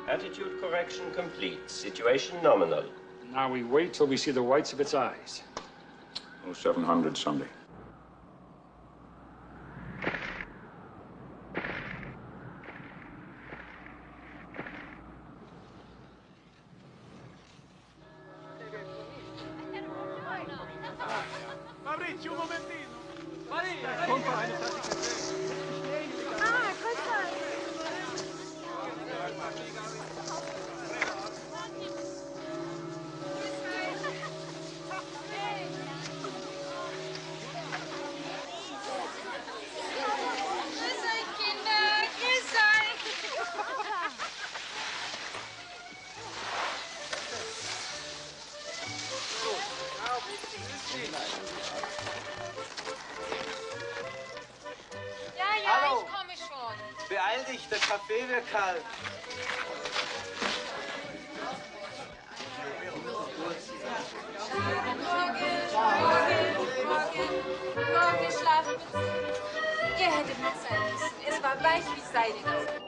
Attitude correction complete. Situation nominal. Now we wait till we see the whites of its eyes. 0700 Sunday. Maurizio, un momentino. Maria, Hallo. Ich komme schon. Beeil dich, der Kaffee wird kalt. Morgen schlafen mit Sie. Ihr hättet mit sein müssen. Es war weich wie Seide.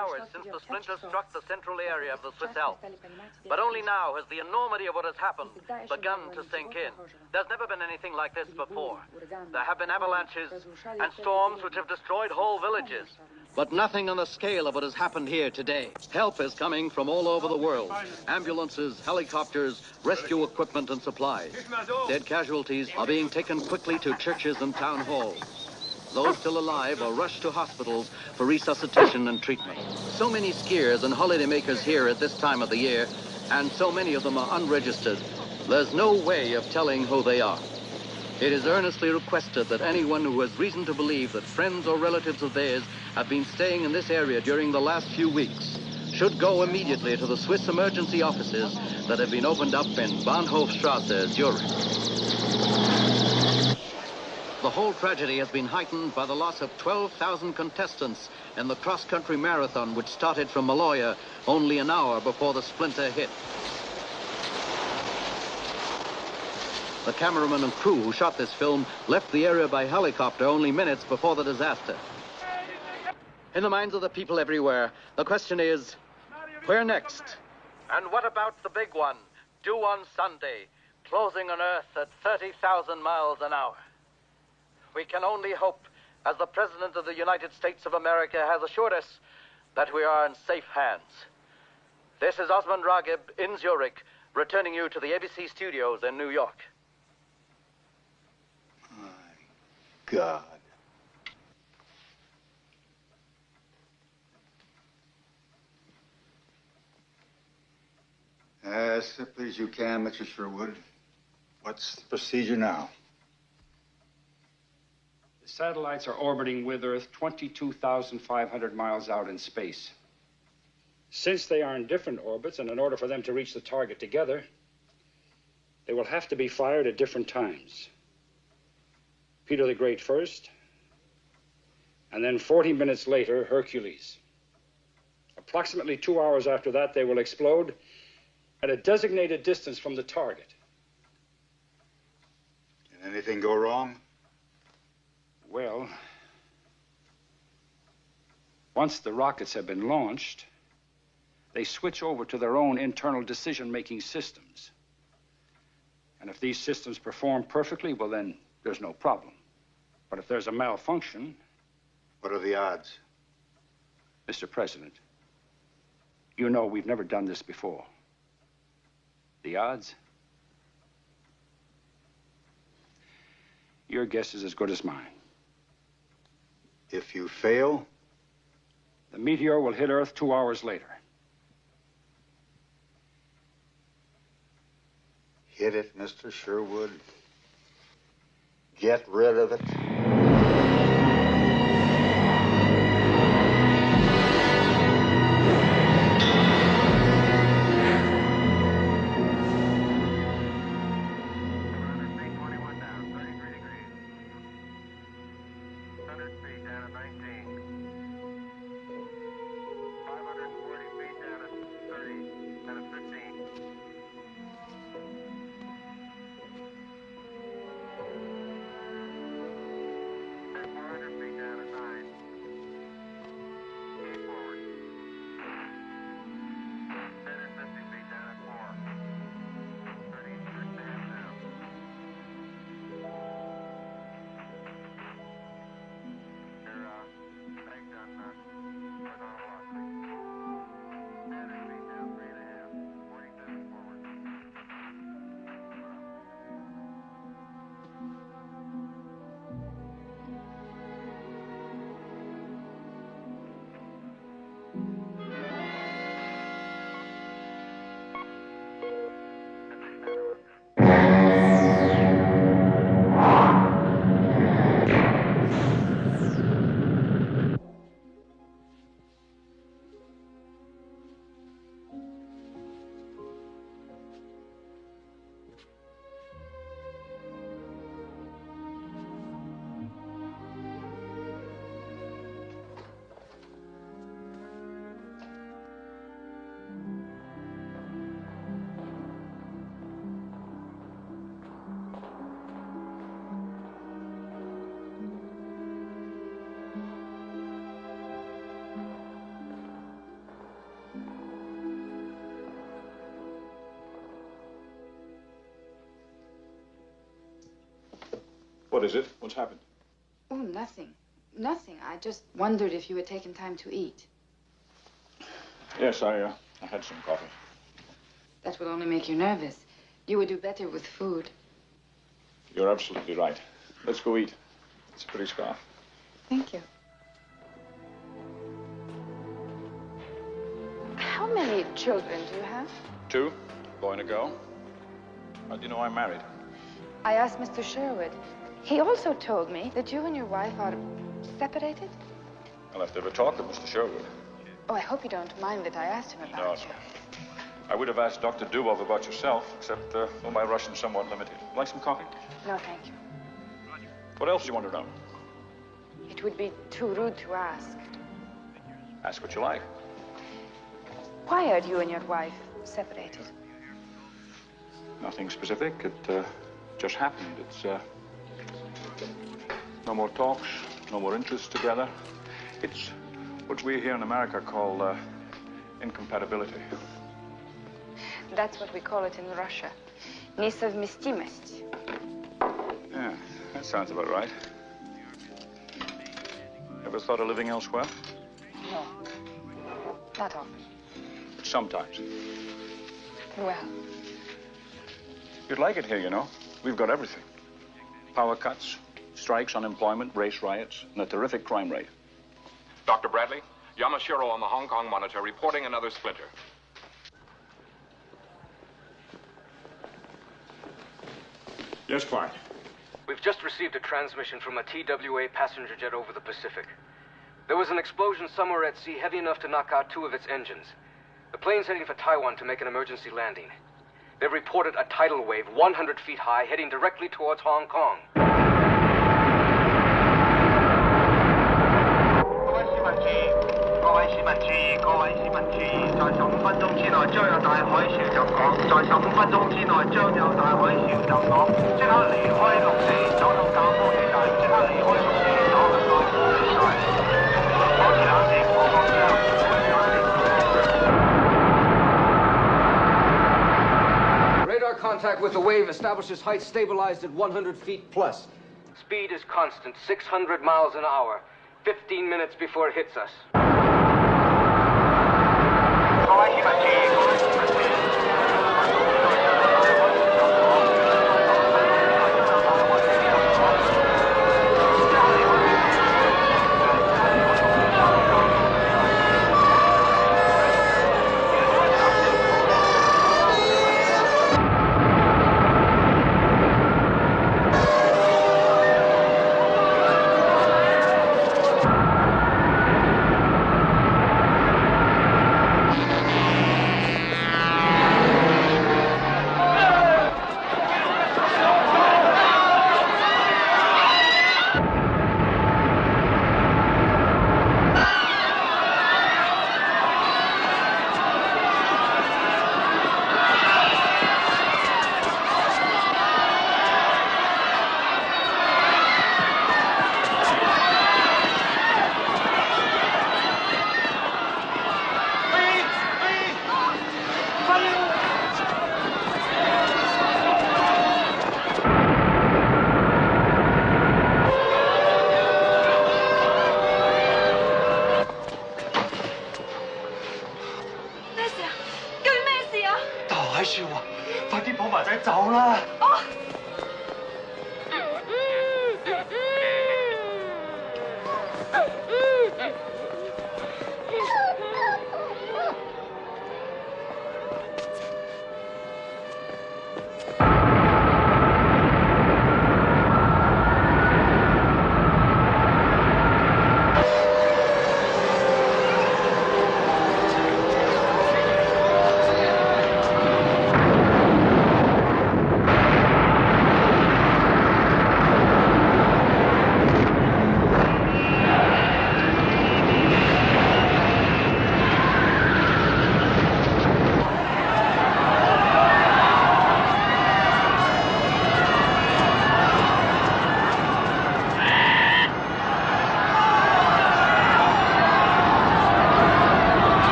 hours since the splinter struck the central area of the Swiss Alps. But only now has the enormity of what has happened begun to sink in. There's never been anything like this before. There have been avalanches and storms which have destroyed whole villages. But nothing on the scale of what has happened here today. Help is coming from all over the world. Ambulances, helicopters, rescue equipment and supplies. Dead casualties are being taken quickly to churches and town halls. Those still alive are rushed to hospitals for resuscitation and treatment. So many skiers and holidaymakers here at this time of the year, and so many of them are unregistered, there's no way of telling who they are. It is earnestly requested that anyone who has reason to believe that friends or relatives of theirs have been staying in this area during the last few weeks should go immediately to the Swiss emergency offices that have been opened up in Bahnhofstrasse, Zurich. The whole tragedy has been heightened by the loss of 12,000 contestants in the cross-country marathon which started from Maloja only an hour before the splinter hit. The cameraman and crew who shot this film left the area by helicopter only minutes before the disaster. In the minds of the people everywhere, the question is, where next? And what about the big one, due on Sunday, closing on Earth at 30,000 miles an hour? We can only hope, as the President of the United States of America has assured us, that we are in safe hands. This is Osmond Ragib in Zurich, returning you to the ABC studios in New York. God. As simply as you can, Mr. Sherwood. What's the procedure now? The satellites are orbiting with Earth 22,500 miles out in space. Since they are in different orbits, and in order for them to reach the target together, they will have to be fired at different times. Peter the Great first, and then 40 minutes later, Hercules. Approximately 2 hours after that, they will explode at a designated distance from the target. Can anything go wrong? Well, once the rockets have been launched, they switch over to their own internal decision-making systems. And if these systems perform perfectly, well, then there's no problem. But if there's a malfunction... What are the odds? Mr. President, you know we've never done this before. The odds? Your guess is as good as mine. If you fail? The meteor will hit Earth 2 hours later. Hit it, Mr. Sherwood. Get rid of it. What is it? What's happened? Oh, nothing. Nothing. I just wondered if you had taken time to eat. Yes, I had some coffee. That will only make you nervous. You would do better with food. You're absolutely right. Let's go eat. It's a pretty scarf. Thank you. How many children do you have? 2, a boy and a girl. How do you know I'm married? I asked Mr. Sherwood. He also told me that you and your wife are separated. I'll have to have a talk with Mr. Sherwood. Oh, I hope you don't mind that I asked him about you. I would have asked Dr. Dubov about yourself, except my Russian's somewhat limited. Like some coffee? No, thank you. What else do you want to know? It would be too rude to ask. Ask what you like. Why are you and your wife separated? Nothing specific. It just happened. It's no more talks, no more interests together. It's what we here in America call incompatibility. That's what we call it in Russia. Несовместимость. Yeah, that sounds about right. Ever thought of living elsewhere? No. Not often. Sometimes. Well. You'd like it here, you know. We've got everything. Power cuts, strikes, unemployment, race riots, and a terrific crime rate. Dr. Bradley, Yamashiro on the Hong Kong monitor reporting another splinter. Yes, Clark. We've just received a transmission from a TWA passenger jet over the Pacific. There was an explosion somewhere at sea heavy enough to knock out 2 of its engines. The plane's heading for Taiwan to make an emergency landing. They've reported a tidal wave 100 feet high heading directly towards Hong Kong. 各位市民注意，各位市民注意，在15分鐘之內將有大海嘯入港，在15分鐘之內將有大海嘯入港，即刻離開陸地，走向減風地帶，即刻離開陸地，走向降風地帶。保持冷靜，我講之後，保持冷靜。 Radar contact with the wave establishes height stabilized at 100 feet plus. Speed is constant, 600 miles an hour. 15 minutes before it hits us. 各位市民注意，各位市民注意。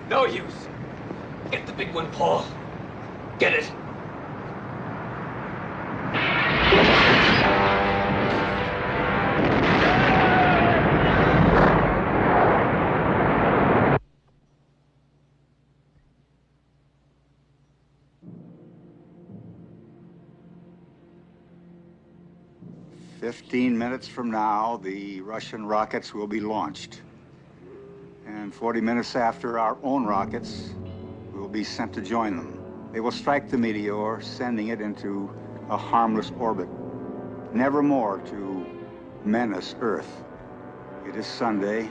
No use. Get the big one, Paul. Get it. "15 minutes from now, the Russian rockets will be launched. And 40 minutes after, our own rockets will be sent to join them. They will strike the Meteor, sending it into a harmless orbit, never more to menace Earth. It is Sunday.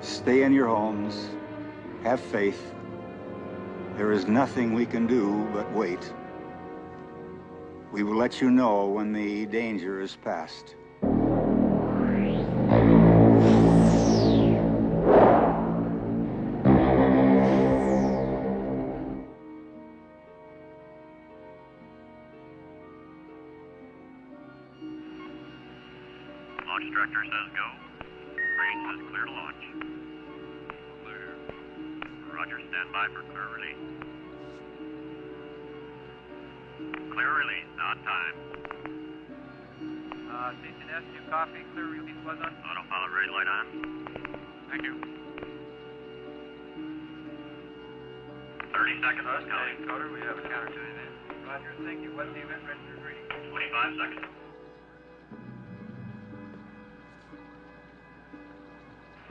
Stay in your homes. Have faith. There is nothing we can do but wait. We will let you know when the danger is past." Launch director says go. Crane says clear to launch. Clear. Roger, stand by for clear release. Clear release, on time. CCNS, you copy? Clear release was on? Autopilot ready, light on. Thank you. 30 seconds, counting. Coder, we have a counter to it in. Roger, thank you. What's the event register reading? 25 seconds.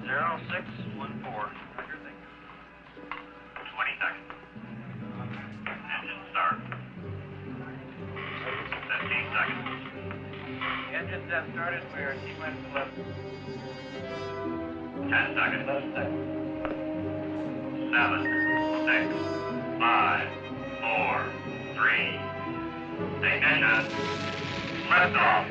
0614. Roger, thank you. 20 seconds. Engine start. 15 seconds. Engines have started. We are T-minus 11. 10 seconds. 11 seconds. 7, 6, 5, 4, 3. Ignition. Lift off.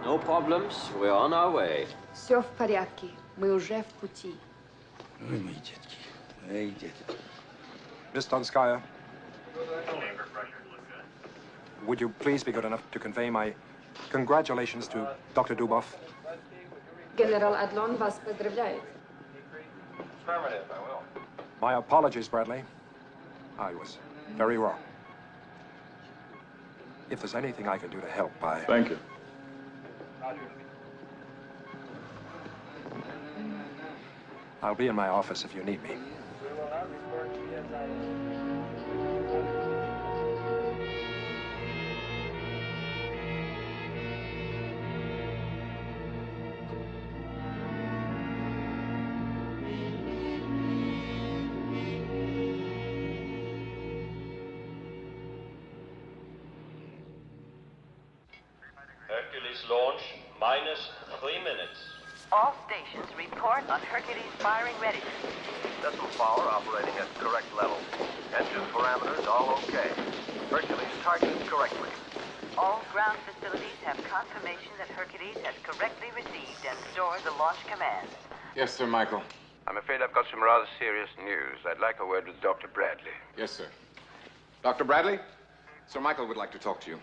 No problems. We're on our way. Все в порядке. Мы уже в пути. Ой, мои детки. Эй, детки. Miss Donskaya, would you please be good enough to convey my congratulations to Dr. Dubov? Генерал Адлон вас поздравляет. Affirmative, I will. My apologies, Bradley. I was very wrong. If there's anything I can do to help, Thank you. I'll be in my office if you need me. Hercules launch, -3 minutes. All stations report on Hercules firing readiness. Decimal power operating at correct level. Engine parameters all okay. Hercules targeted correctly. All ground facilities have confirmation that Hercules has correctly received and stored the launch commands. Yes, Sir Michael. I'm afraid I've got some rather serious news. I'd like a word with Dr. Bradley. Yes, sir. Dr. Bradley? Sir Michael would like to talk to you.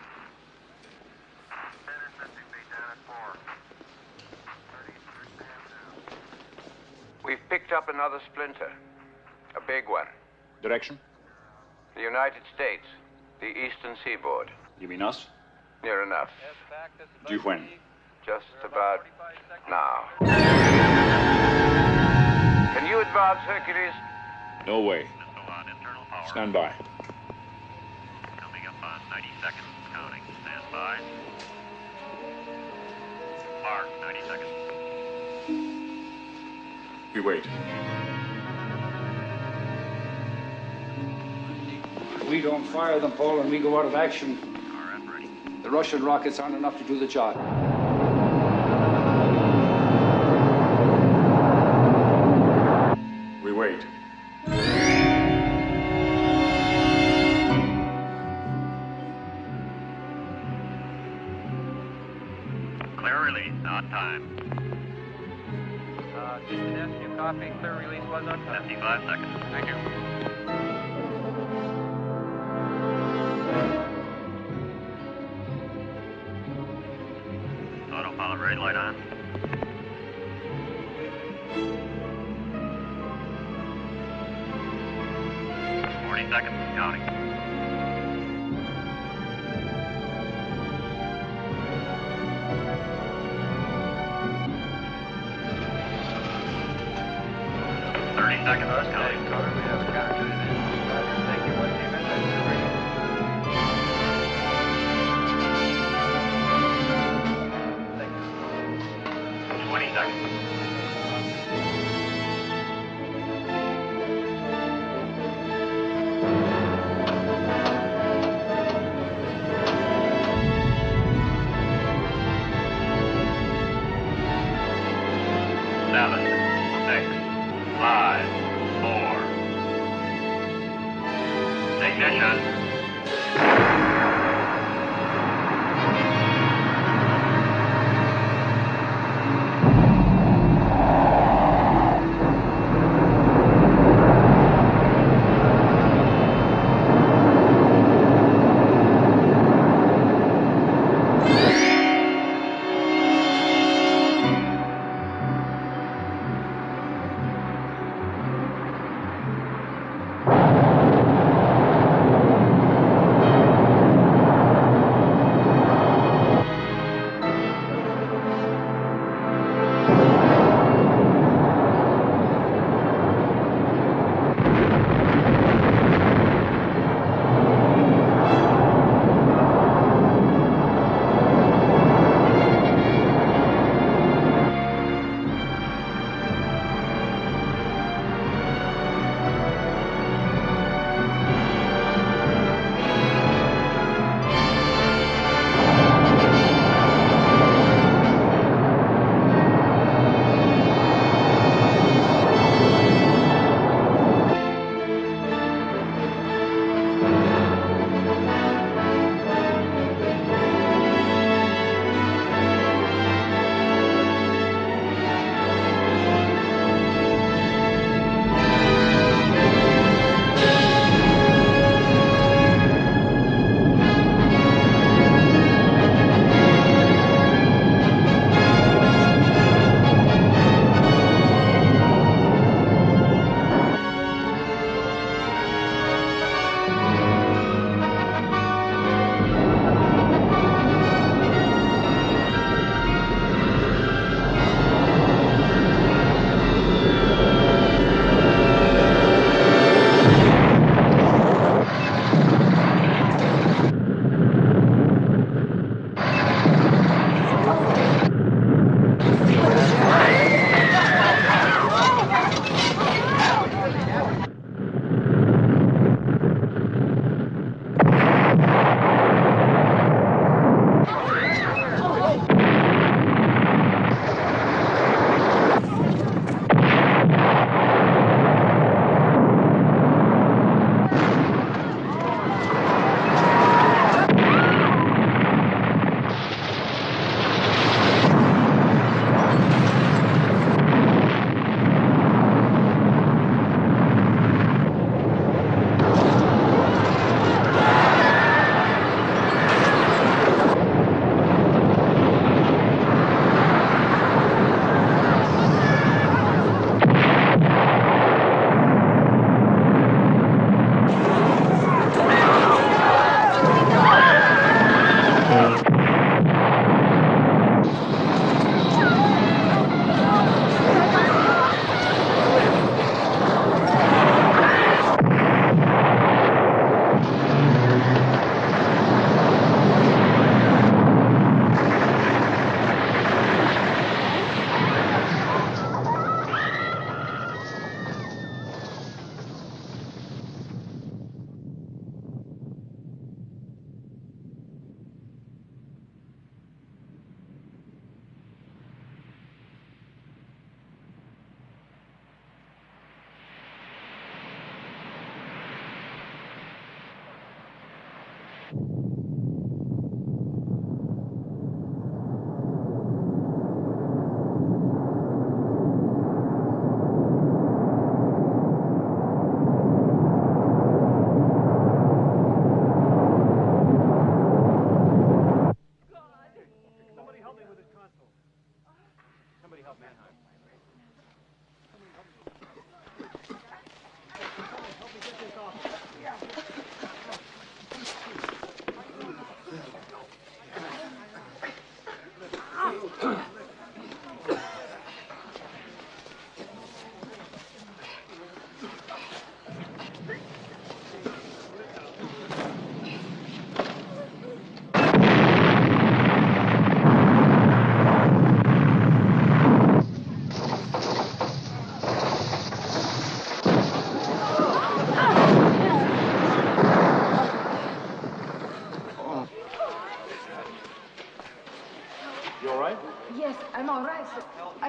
We've picked up another splinter. A big one. Direction? The United States. The eastern seaboard. You mean us? Near enough. Due when? Just about now. Can you advance, Hercules? No way. Stand by. Coming up on 90 seconds, counting. Stand by. Mark, 90 seconds. We wait. If we don't fire them, Paul, and we go out of action, the Russian rockets aren't enough to do the job. We wait. Clear release, on time. Houston S, you copy. Clear release was on time. 55 seconds. Thank you. Autopilot red light on. Seconds, counting. Seconds, counting. Coder, we have a counter to this. Thank you. What's the event register? 20 seconds.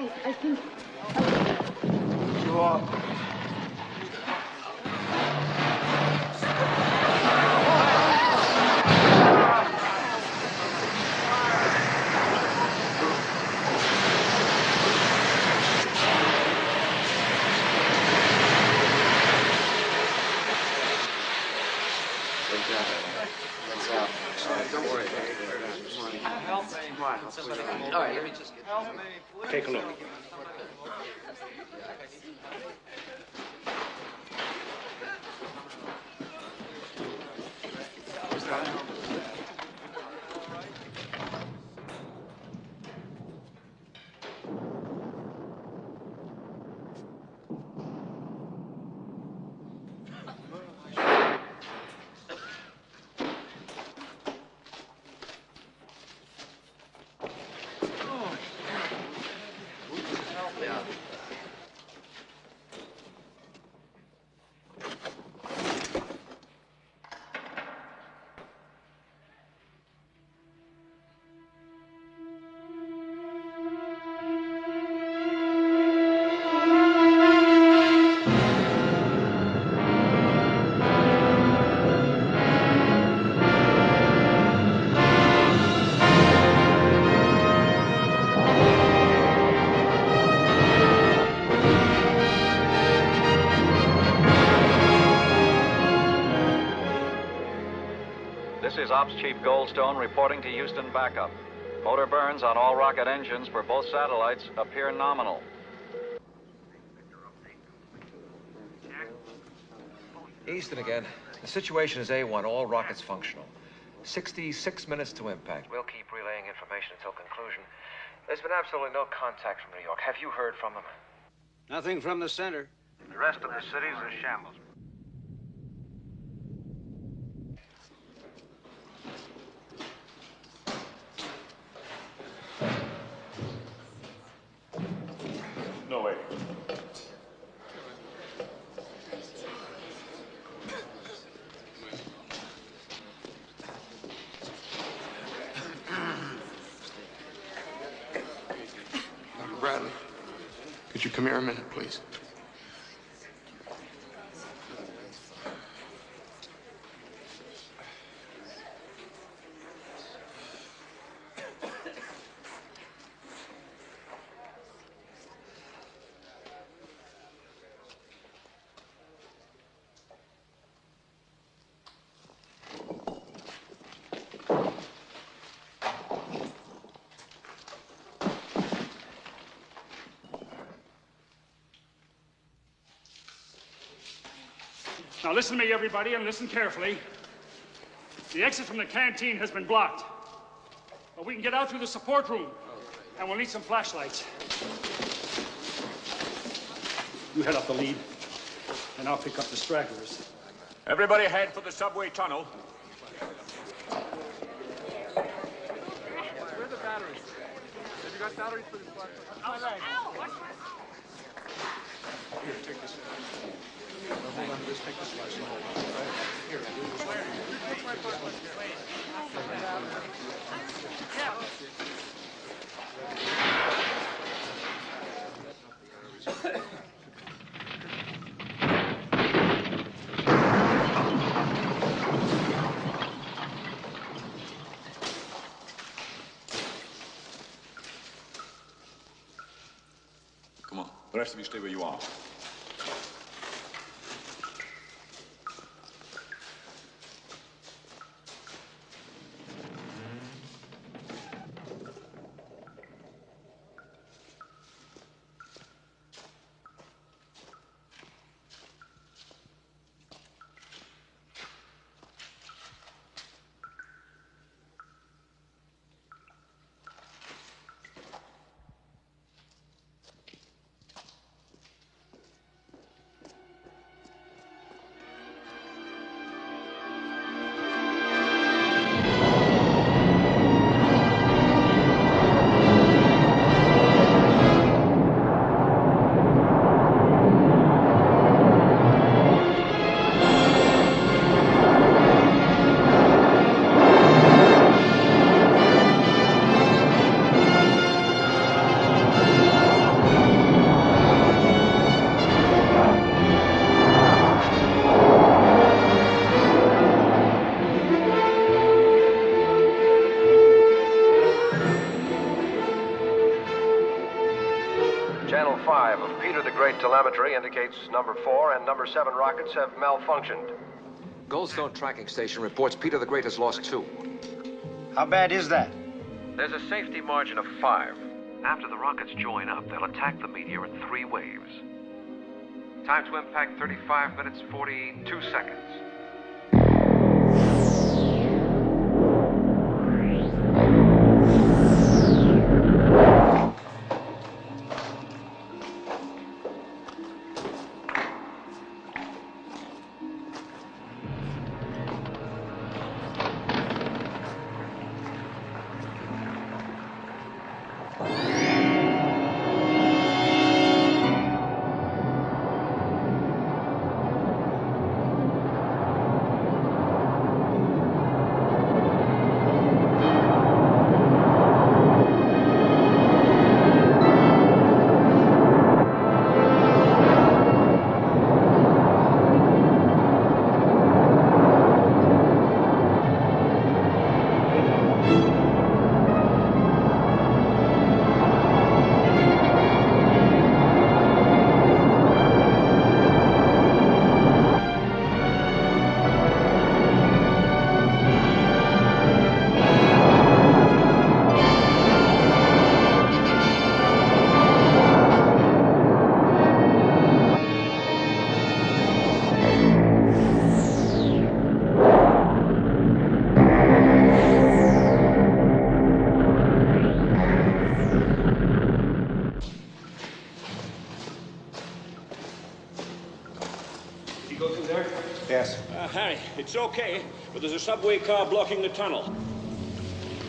I think... Sure. Don't worry. All right, let me just get... Take a look. This is Ops Chief Goldstone reporting to Houston backup. Motor burns on all rocket engines for both satellites appear nominal. Houston again. The situation is A1, all rockets functional. 66 minutes to impact. We'll keep relaying information until conclusion. There's been absolutely no contact from New York. Have you heard from them? Nothing from the center. The rest of the city's a shambles. No way. Dr. Bradley, could you come here a minute, please? Now listen to me, everybody, and listen carefully. The exit from the canteen has been blocked. But we can get out through the support room, and we'll need some flashlights. You head up the lead, and I'll pick up the stragglers. Everybody head for the subway tunnel. Where are the batteries? Have you got batteries for this flashlight? Here, take this. Hold on, just take this flashlight. Here, What's my flashlight? Come on. The rest of you stay where you are. telemetry indicates number 4 and number 7 rockets have malfunctioned. Goldstone Tracking Station reports Peter the Great has lost 2. How bad is that? There's a safety margin of 5. After the rockets join up, they'll attack the Meteor in 3 waves. Time to impact 35 minutes, 42 seconds. Harry, it's okay, but there's a subway car blocking the tunnel.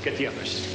Get the others.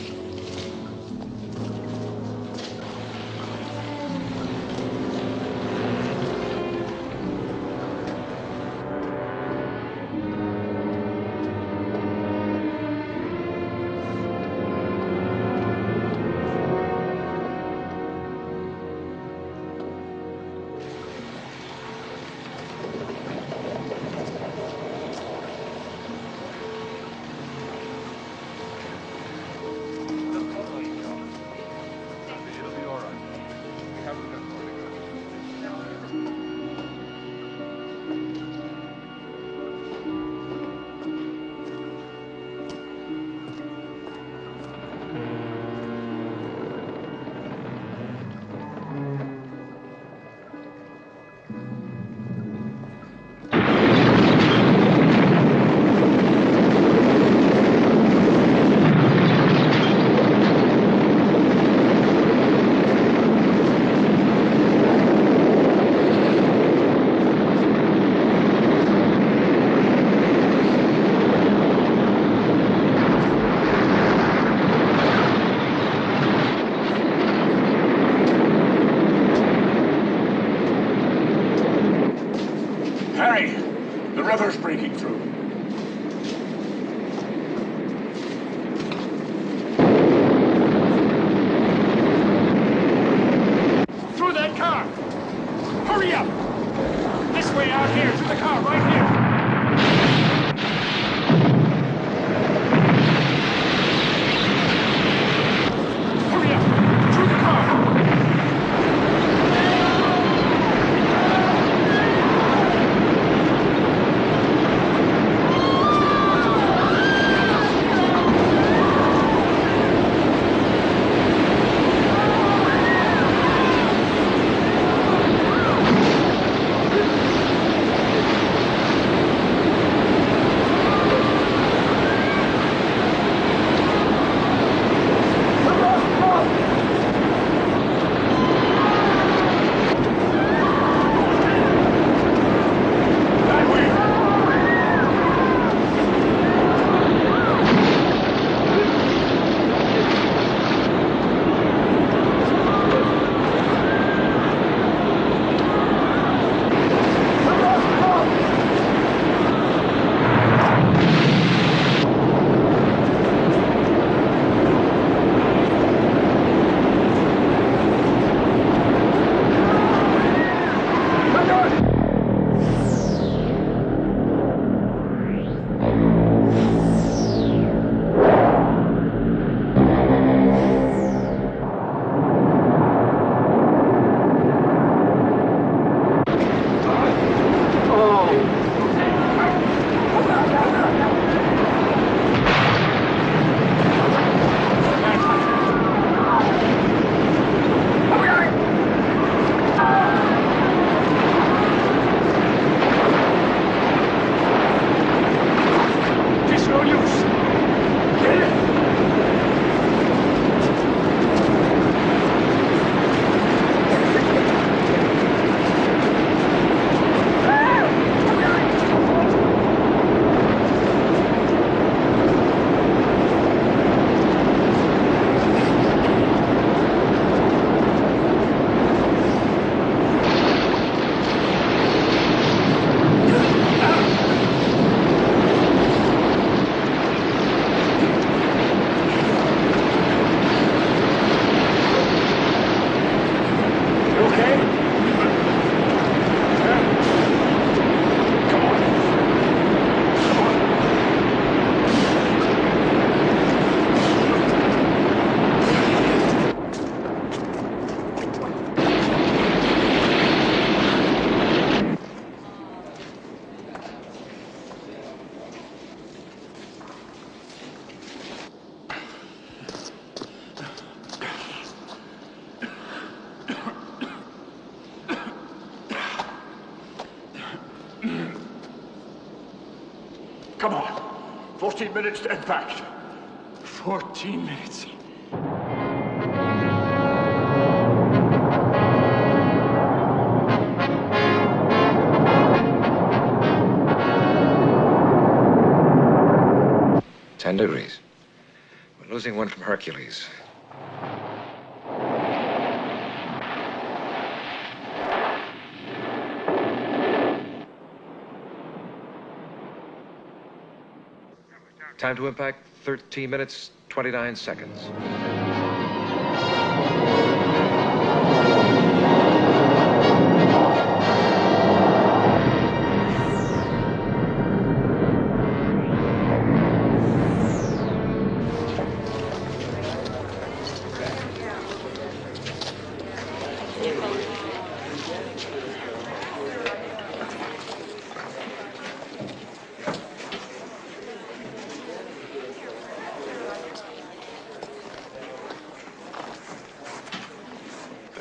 Breaking through. Through that car! Hurry up! This way out here, through the car, right here! Hurry up! Through the car! Come on. 14 minutes to impact. 14 minutes. Ten degrees. We're losing one from Hercules. Time to impact, 13 minutes, 29 seconds.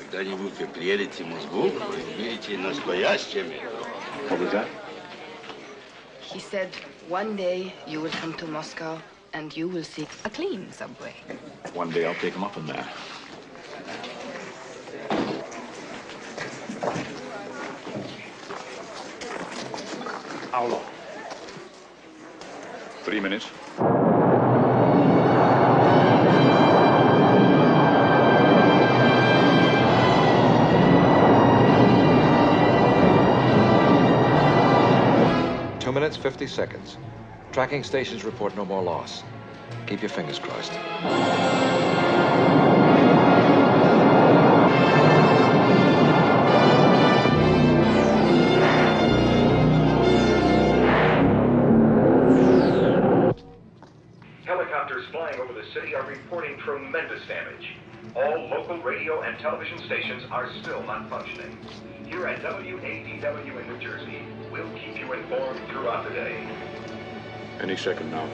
Когда-нибудь вы приедете в Москву и увидите настоящее метро. What was that? He said, one day you will come to Moscow and you will see a clean subway. One day I'll take him up on that. How long? 3 minutes. Minutes, 50 seconds. Tracking stations report no more loss. Keep your fingers crossed. Helicopters flying over the city are reporting tremendous damage. All local radio and television stations are still not functioning. Here at WADW in New Jersey, we'll keep you informed throughout the day. Any second now.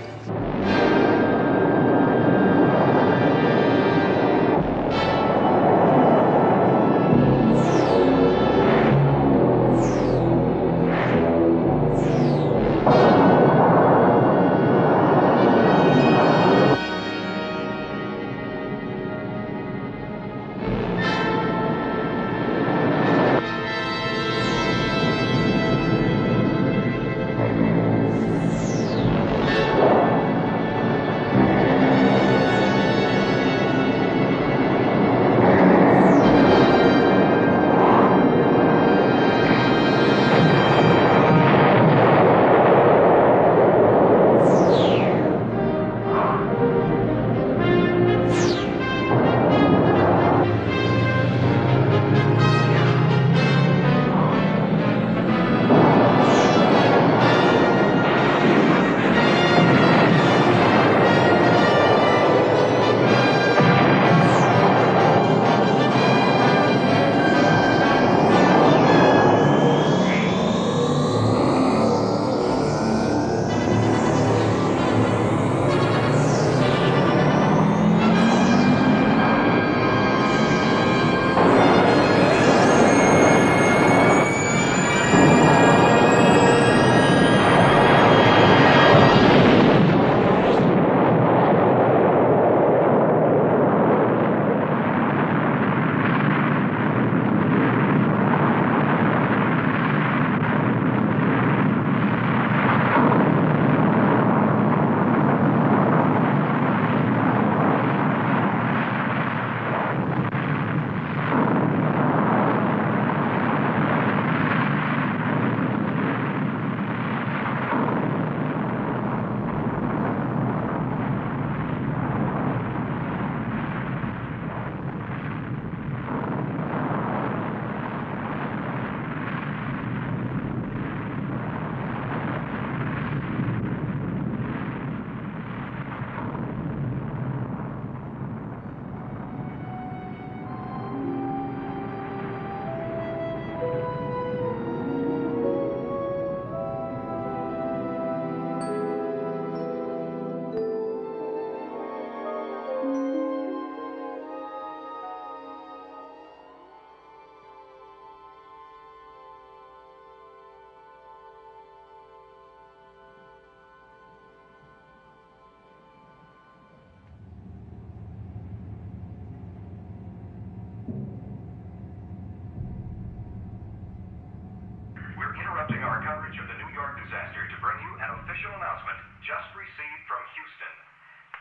coverage of the New York disaster to bring you an official announcement just received from Houston.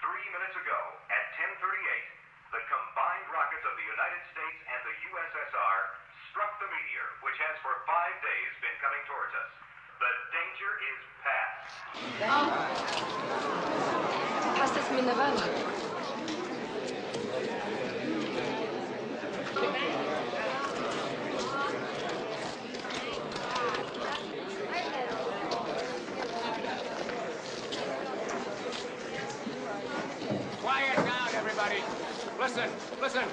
3 minutes ago, at 10:38, the combined rockets of the United States and the USSR struck the meteor, which has for 5 days been coming towards us. The danger is past. Hast es mineralne. Quiet down, everybody. Listen, listen.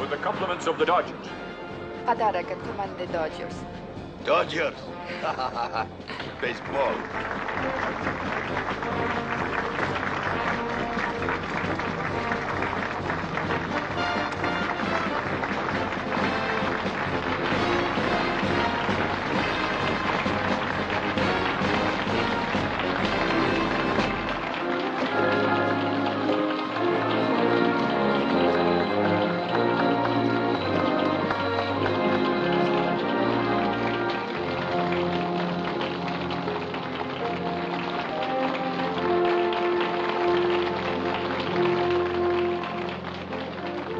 With the compliments of the Dodgers. Подарок от команды Dodgers. Dodgers. Baseball.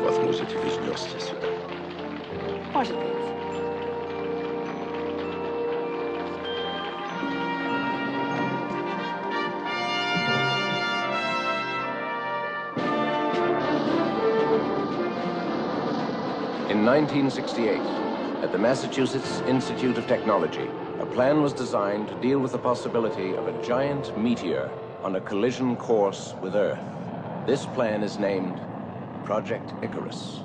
Возможно, вы вернётесь сюда. Может быть. In 1968, at the Massachusetts Institute of Technology, a plan was designed to deal with the possibility of a giant meteor on a collision course with Earth. This plan is named Project Icarus.